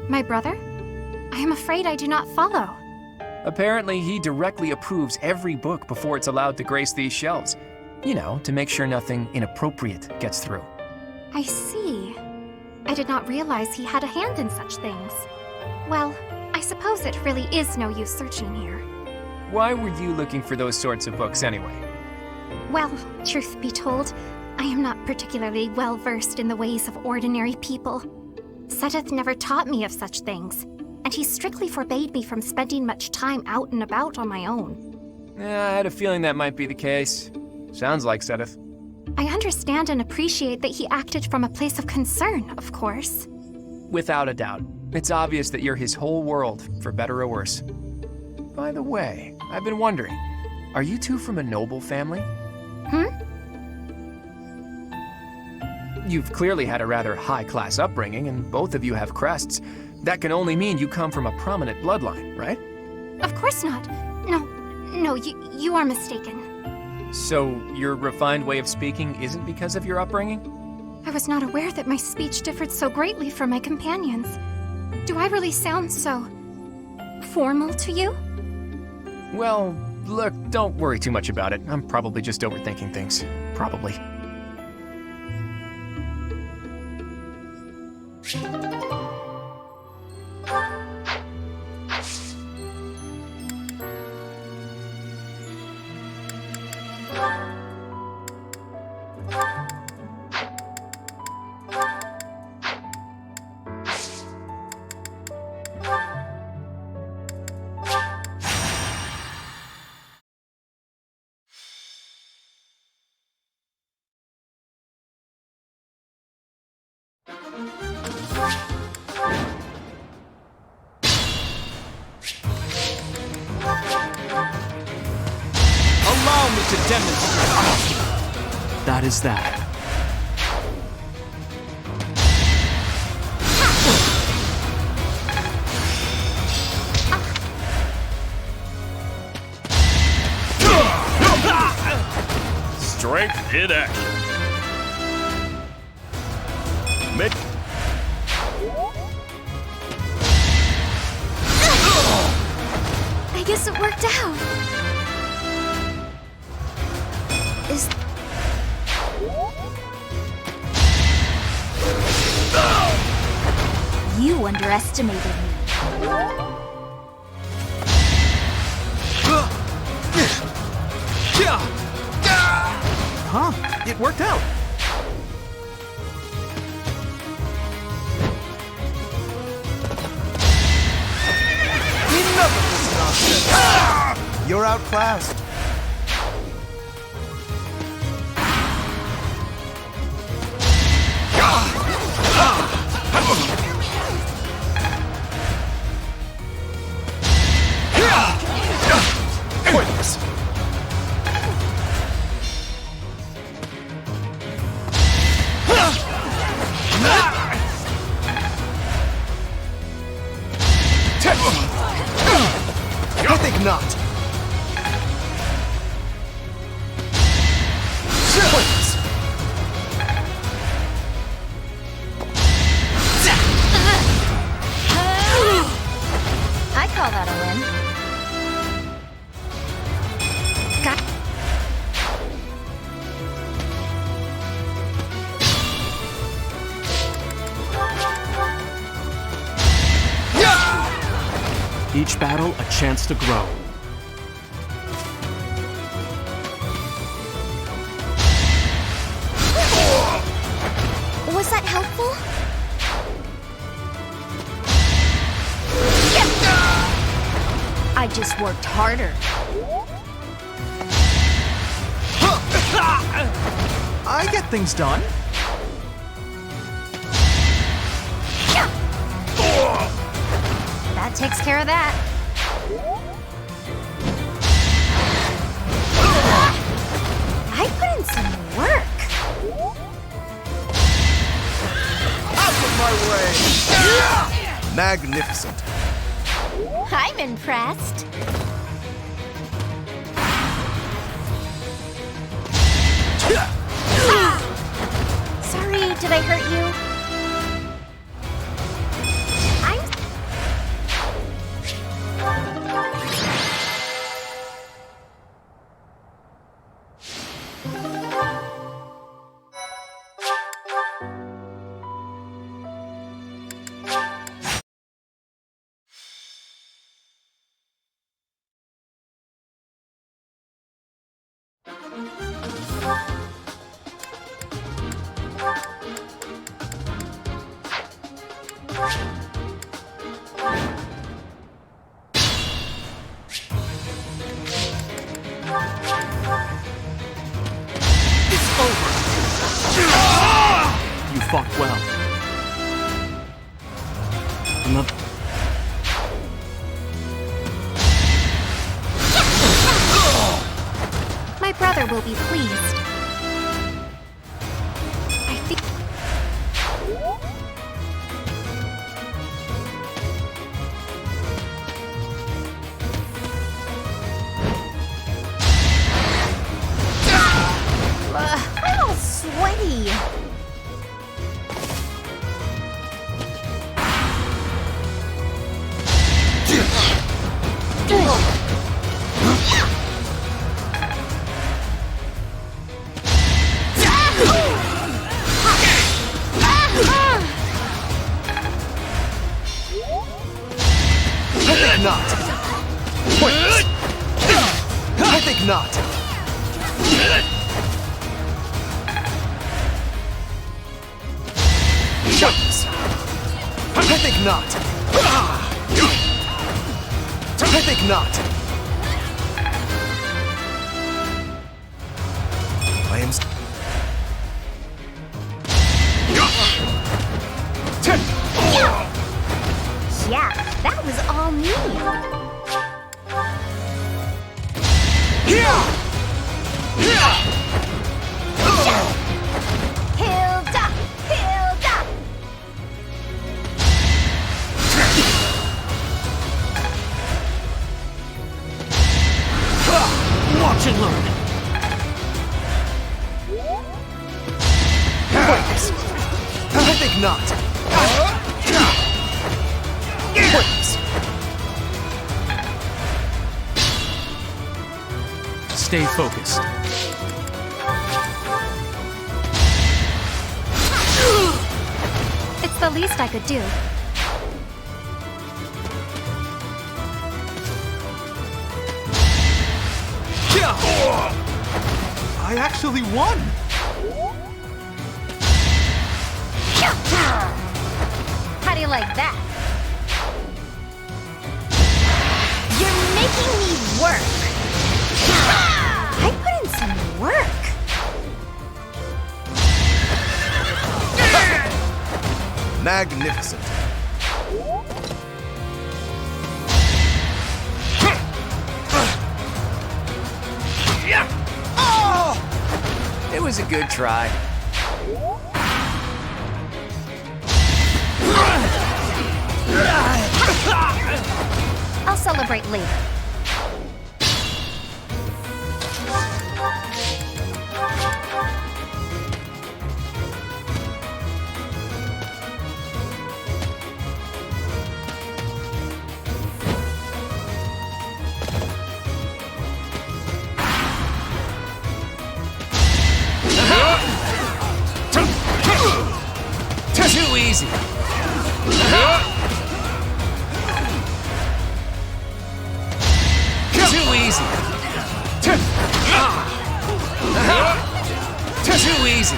My brother? I am afraid I do not follow. Apparently, he directly approves every book before it's allowed to grace these shelves. You know, to make sure nothing inappropriate gets through. I see. I did not realize he had a hand in such things. Well, I suppose it really is no use searching here. Why were you looking for those sorts of books anyway? Well, truth be told, I am not particularly well versed in the ways of ordinary people. Seth never taught me of such things, and he strictly forbade me from spending much time out and about on my own. I had a feeling that might be the case. Sounds like Seth. I understand and appreciate that he acted from a place of concern, of course. Without a doubt. It's obvious that you're his whole world, for better or worse. By the way, I've been wondering, are you two from a noble family? You've clearly had a rather high-class upbringing, and both of you have crests. That can only mean you come from a prominent bloodline, right? Of course not. No, you are mistaken. So, your refined way of speaking isn't because of your upbringing? I was not aware that my speech differed so greatly from my companions. Do I really sound so formal to you? Well, look, don't worry too much about it. I'm probably just overthinking things. Probably. Allow me to demonstrate. That is that. Strength in action. I guess it worked out. You underestimated me. Huh? It worked out. Enough of this nonsense! You're outclassed. Pointless. I think not. Pointless. I call that a win. Each battle a chance to grow. Was that helpful? I just worked harder. I get things done. That takes care of that. I put in some work. Out of my way! Magnificent. I'm impressed. Sorry, did I hurt you? You fought well. My brother will be pleased. I feel... I'm all sweaty. I think not. Pointless. I think not. Pointless. I think not. I think not. I am. Yeah, that was all me. Hilda! Hilda! Watch and learn. Pointless. I think not. Pointless. Stay focused. It's the least I could do. I actually won! How do you like that? You're making me work. I put in some work. Magnificent. It was a good try. I'll celebrate later. Too easy. Too easy. Too easy.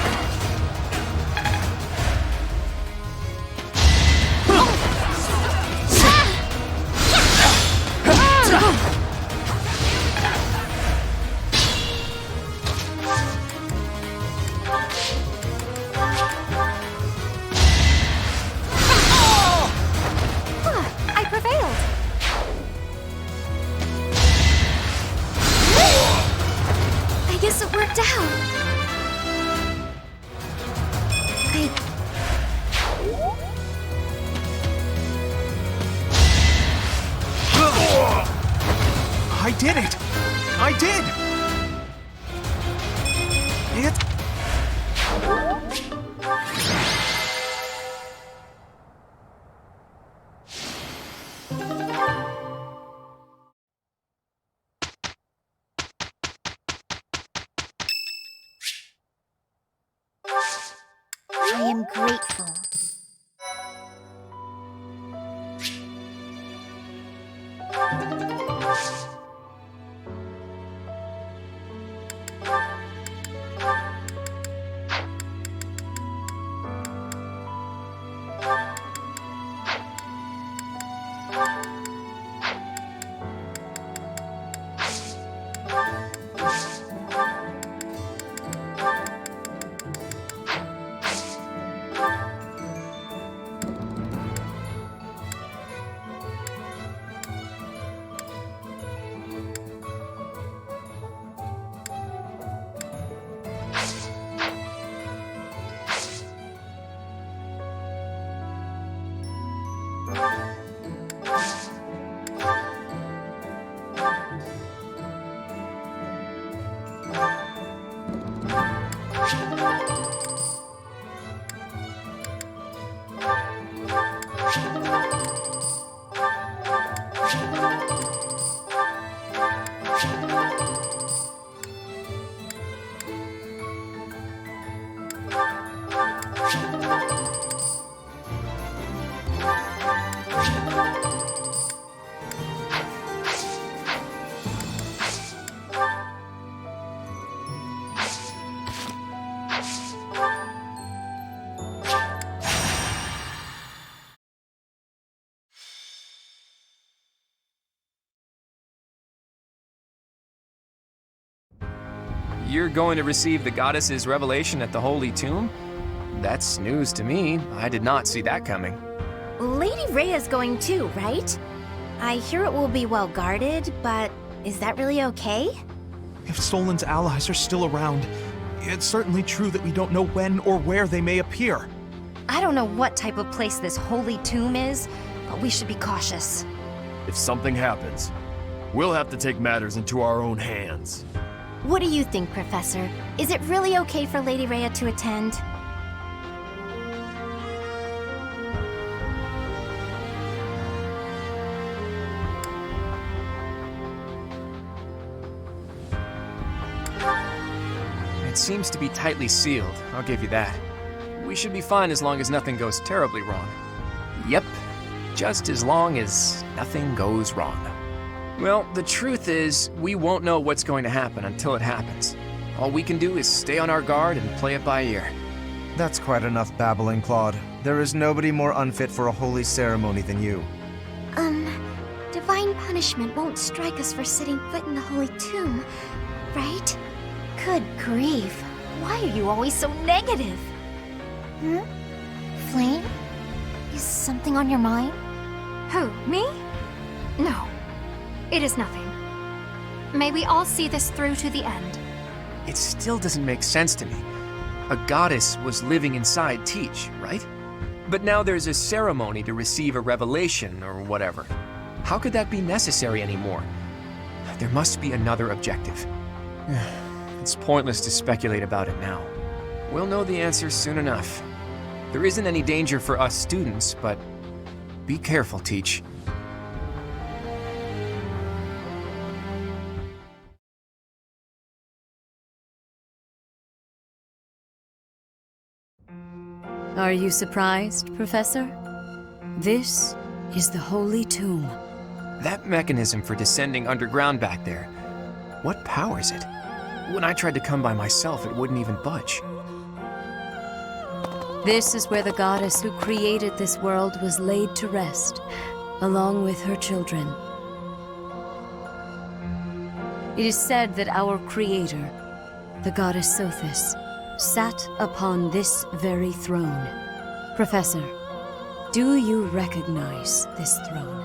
I prevailed. I guess it worked out. I did it! I did! It... I'm grateful. You're going to receive the goddess's revelation at the Holy Tomb? That's news to me. I did not see that coming. Lady Rhea's going too, right? I hear it will be well guarded, but is that really okay? If Solon's allies are still around, it's certainly true that we don't know when or where they may appear. I don't know what type of place this holy tomb is, but we should be cautious. If something happens, we'll have to take matters into our own hands. What do you think, Professor? Is it really okay for Lady Rhea to attend? It seems to be tightly sealed, I'll give you that. We should be fine as long as nothing goes terribly wrong. Yep, just as long as nothing goes wrong. Well, the truth is, we won't know what's going to happen until it happens. All we can do is stay on our guard and play it by ear. That's quite enough babbling, Claude. There is nobody more unfit for a holy ceremony than you. Divine punishment won't strike us for setting foot in the Holy Tomb, right? Good grief. Why are you always so negative? Flame? Is something on your mind? Who, me? No. It is nothing. May we all see this through to the end. It still doesn't make sense to me. A goddess was living inside Teach, right? But now there's a ceremony to receive a revelation or whatever. How could that be necessary anymore? There must be another objective. It's pointless to speculate about it now. We'll know the answer soon enough. There isn't any danger for us students, but be careful, Teach. Are you surprised, Professor? This is the Holy Tomb. That mechanism for descending underground back there, what powers it? When I tried to come by myself, it wouldn't even budge. This is where the goddess who created this world was laid to rest, along with her children. It is said that our creator, the goddess Sothis, sat upon this very throne. Professor, do you recognize this throne?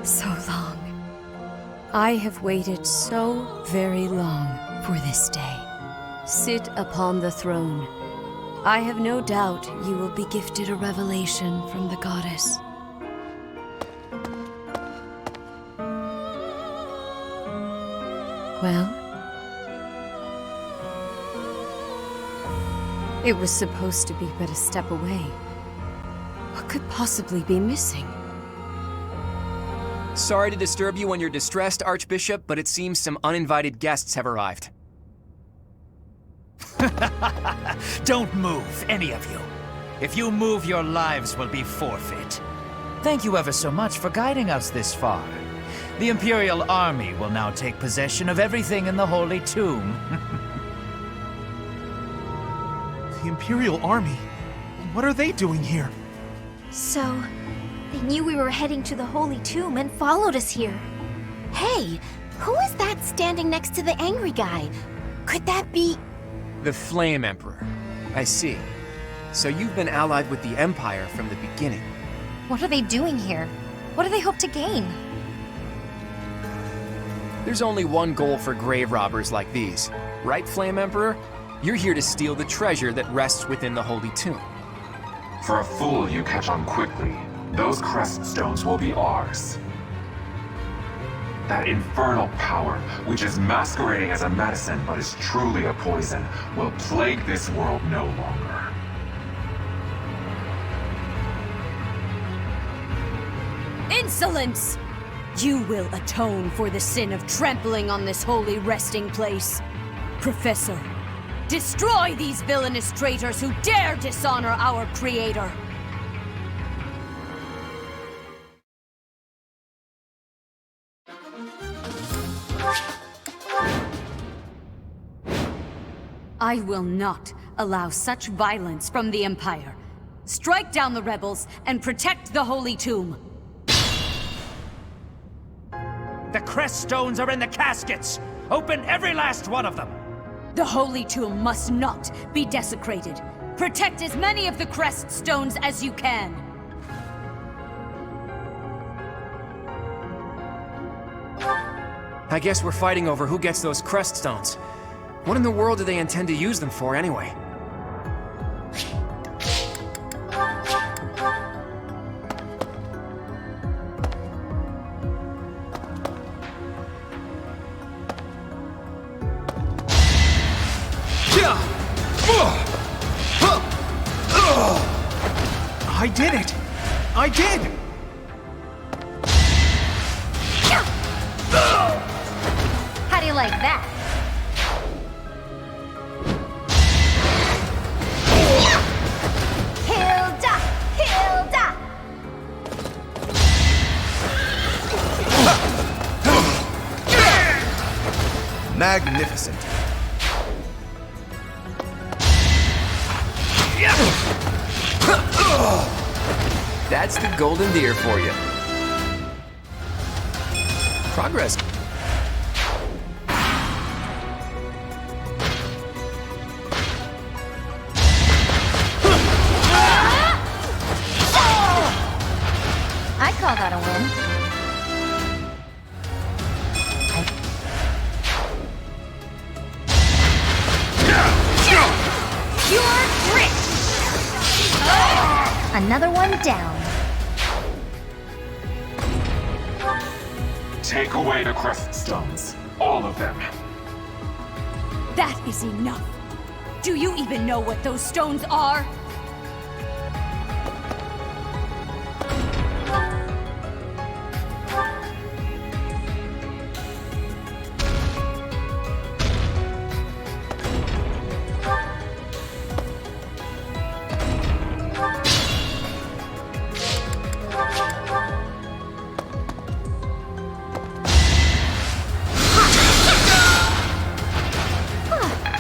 So long. I have waited so very long for this day. Sit upon the throne. I have no doubt you will be gifted a revelation from the goddess. Well? It was supposed to be but a step away. What could possibly be missing? Sorry to disturb you when you're distressed, Archbishop, but it seems some uninvited guests have arrived. Don't move, any of you. If you move, your lives will be forfeit. Thank you ever so much for guiding us this far. The Imperial Army will now take possession of everything in the Holy Tomb. The Imperial Army? What are they doing here? So, they knew we were heading to the Holy Tomb and followed us here. Hey, who is that standing next to the angry guy? Could that be... The Flame Emperor. I see. So you've been allied with the Empire from the beginning. What are they doing here? What do they hope to gain? There's only one goal for grave robbers like these. Right, Flame Emperor? You're here to steal the treasure that rests within the Holy Tomb. For a fool, you catch on quickly. Those crest stones will be ours. That infernal power, which is masquerading as a medicine but is truly a poison, will plague this world no longer. Insolence! You will atone for the sin of trampling on this holy resting place. Professor, destroy these villainous traitors who dare dishonor our Creator! I will not allow such violence from the Empire. Strike down the rebels and protect the Holy Tomb. The crest stones are in the caskets! Open every last one of them! The Holy Tomb must not be desecrated. Protect as many of the crest stones as you can. I guess we're fighting over who gets those crest stones. What in the world do they intend to use them for anyway? I did it! I did! How do you like that? Hilda! Hilda! Magnificent. That's the golden deer for you. Progress. I'd call that a win. Pure grit! Another one down. Take away the crest stones. All of them. That is enough. Do you even know what those stones are?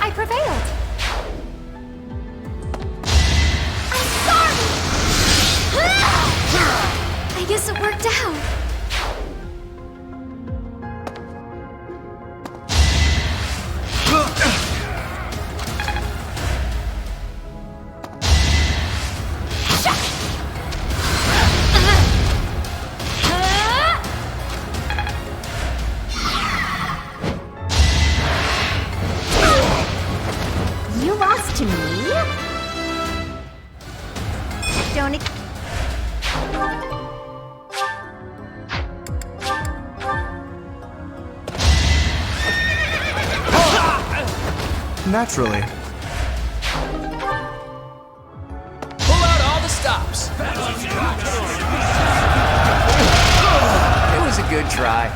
I prevailed. I guess it worked out. You lost to me? Don't... Naturally. Pull out all the stops. It was a good try.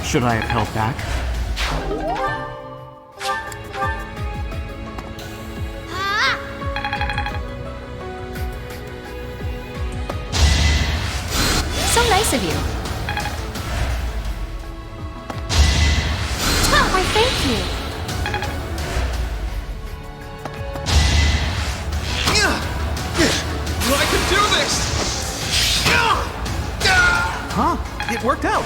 Should I have held back? So nice of you. Why, thank you. I can do this! Huh? It worked out.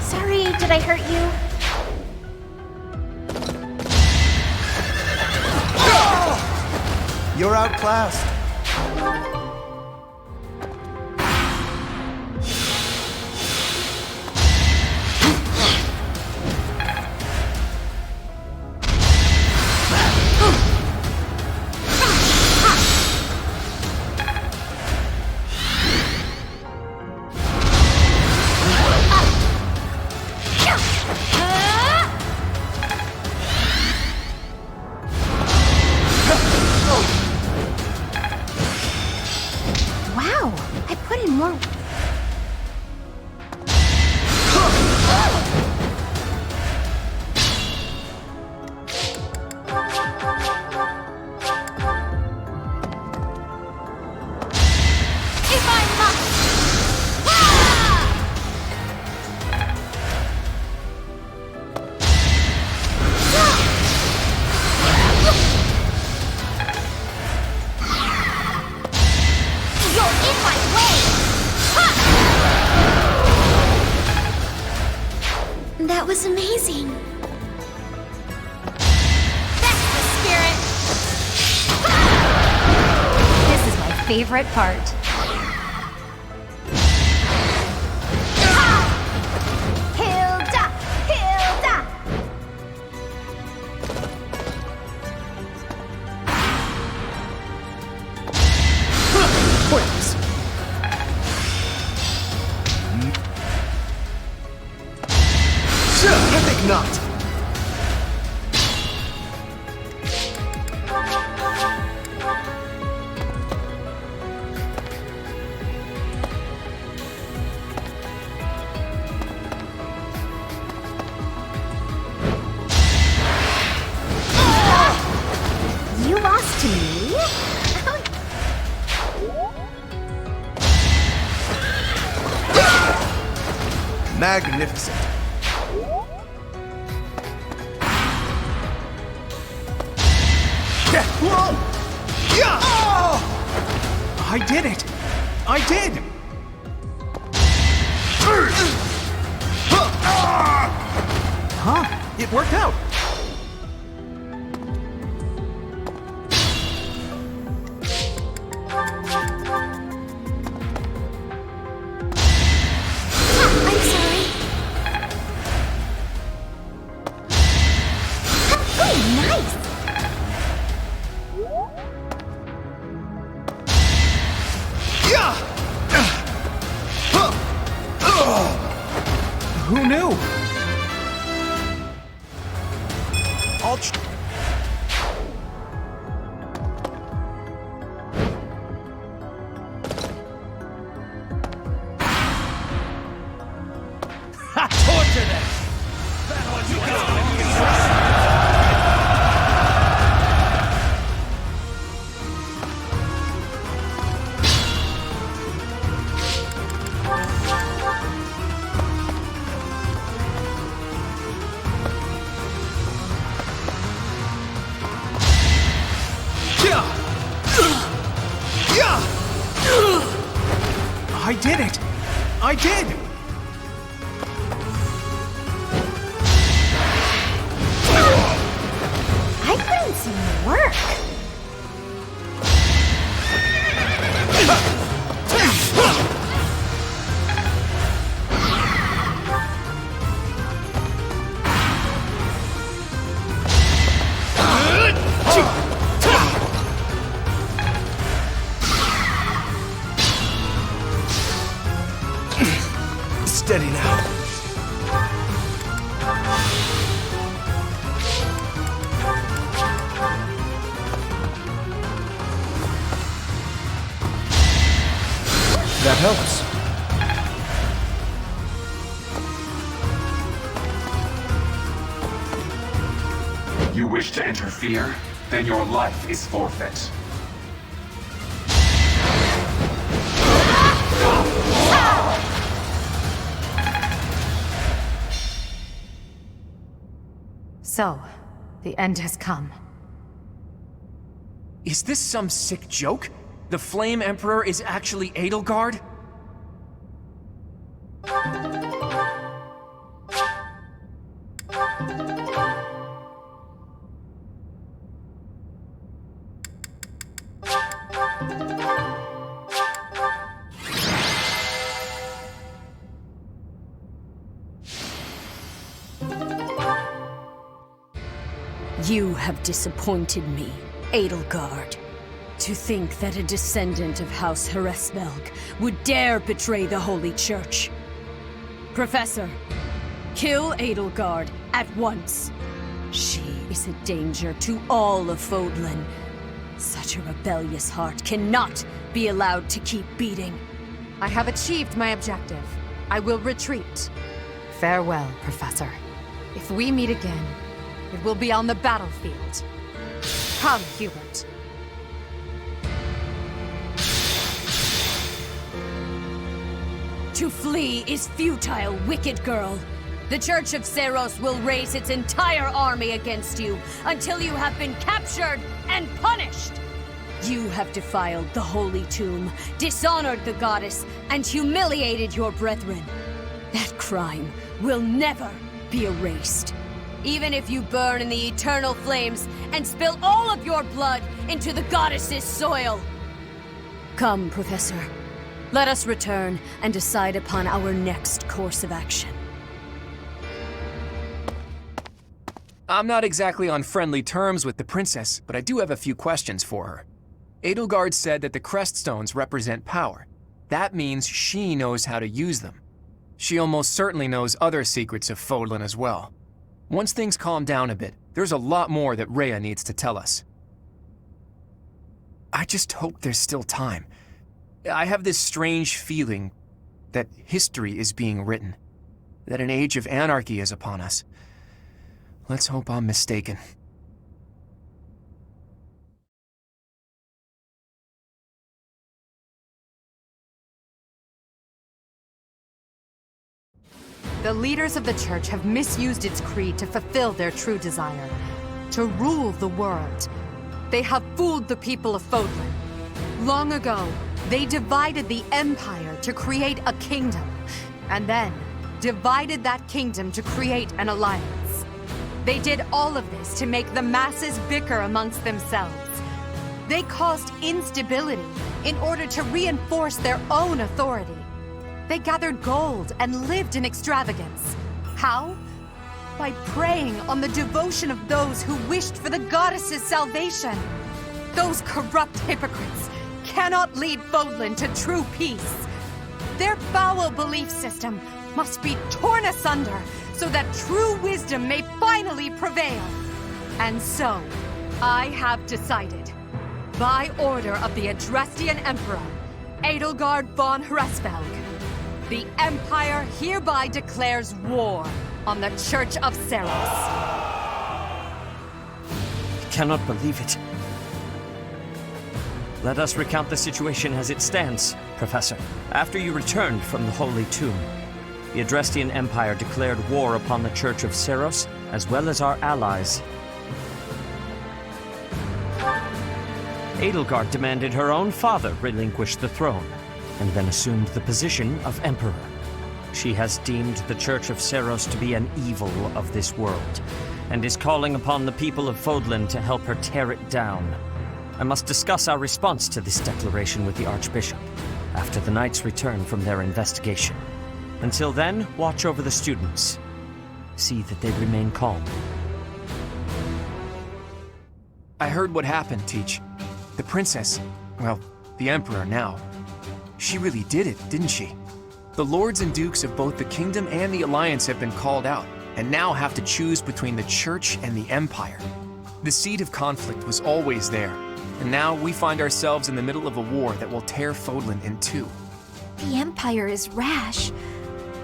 Sorry, did I hurt you? You're outclassed. Wow, I put in more. If I must! You're in my way! That was amazing. That's the spirit! This is my favorite part. Hilda! Hilda! Pointless. I think not. You lost to me? Magnificent. Whoa! Yeah! I did it! I did! Huh? It worked out! I'm sorry. Oh, nice! Who knew? Torture them! I did it! I did! I put in some work. Steady now. that helps. You wish to interfere? Then your life is forfeit. So, the end has come. Is this some sick joke? The Flame Emperor is actually Edelgard? You have disappointed me, Edelgard. To think that a descendant of House Hresvelg would dare betray the Holy Church. Professor, kill Edelgard at once. She is a danger to all of Fodlan. Such a rebellious heart cannot be allowed to keep beating. I have achieved my objective. I will retreat. Farewell, Professor. If we meet again, it will be on the battlefield. Come, Hubert. To flee is futile, wicked girl. The Church of Seiros will raise its entire army against you until you have been captured and punished. You have defiled the Holy Tomb, dishonored the goddess, and humiliated your brethren. That crime will never be erased. Even if you burn in the eternal flames and spill all of your blood into the goddess's soil. Come, Professor. Let us return and decide upon our next course of action. I'm not exactly on friendly terms with the princess, but I do have a few questions for her. Edelgard said that the Creststones represent power. That means she knows how to use them. She almost certainly knows other secrets of Fodlan as well. Once things calm down a bit, there's a lot more that Rhea needs to tell us. I just hope there's still time. I have this strange feeling that history is being written, that an age of anarchy is upon us. Let's hope I'm mistaken. The leaders of the Church have misused its creed to fulfill their true desire, to rule the world. They have fooled the people of Fodlan. Long ago, they divided the Empire to create a kingdom, and then divided that kingdom to create an alliance. They did all of this to make the masses bicker amongst themselves. They caused instability in order to reinforce their own authority. They gathered gold and lived in extravagance. How? By preying on the devotion of those who wished for the goddess's salvation. Those corrupt hypocrites cannot lead Fodlan to true peace. Their foul belief system must be torn asunder so that true wisdom may finally prevail. And so, I have decided, by order of the Adrestian Emperor, Edelgard von Hresvelg, the Empire hereby declares war on the Church of Seiros. I cannot believe it. Let us recount the situation as it stands, Professor. After you returned from the Holy Tomb, the Adrestian Empire declared war upon the Church of Seiros, as well as our allies. Edelgard demanded her own father relinquish the throne, and then assumed the position of Emperor. She has deemed the Church of Seiros to be an evil of this world, and is calling upon the people of Fodlan to help her tear it down. I must discuss our response to this declaration with the Archbishop, after the Knights return from their investigation. Until then, watch over the students. See that they remain calm. I heard what happened, Teach. The princess, well, the Emperor now, she really did it, didn't she? The lords and dukes of both the kingdom and the alliance have been called out, and now have to choose between the church and the empire. The seed of conflict was always there, and now we find ourselves in the middle of a war that will tear Fodlan in two. The Empire is rash,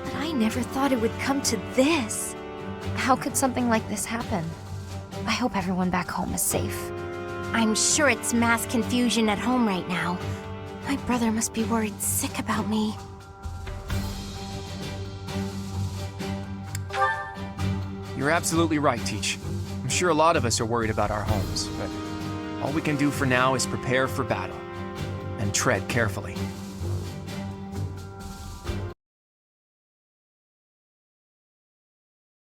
but I never thought it would come to this. How could something like this happen? I hope everyone back home is safe. I'm sure it's mass confusion at home right now. My brother must be worried sick about me. You're absolutely right, Teach. I'm sure a lot of us are worried about our homes, but all we can do for now is prepare for battle and tread carefully.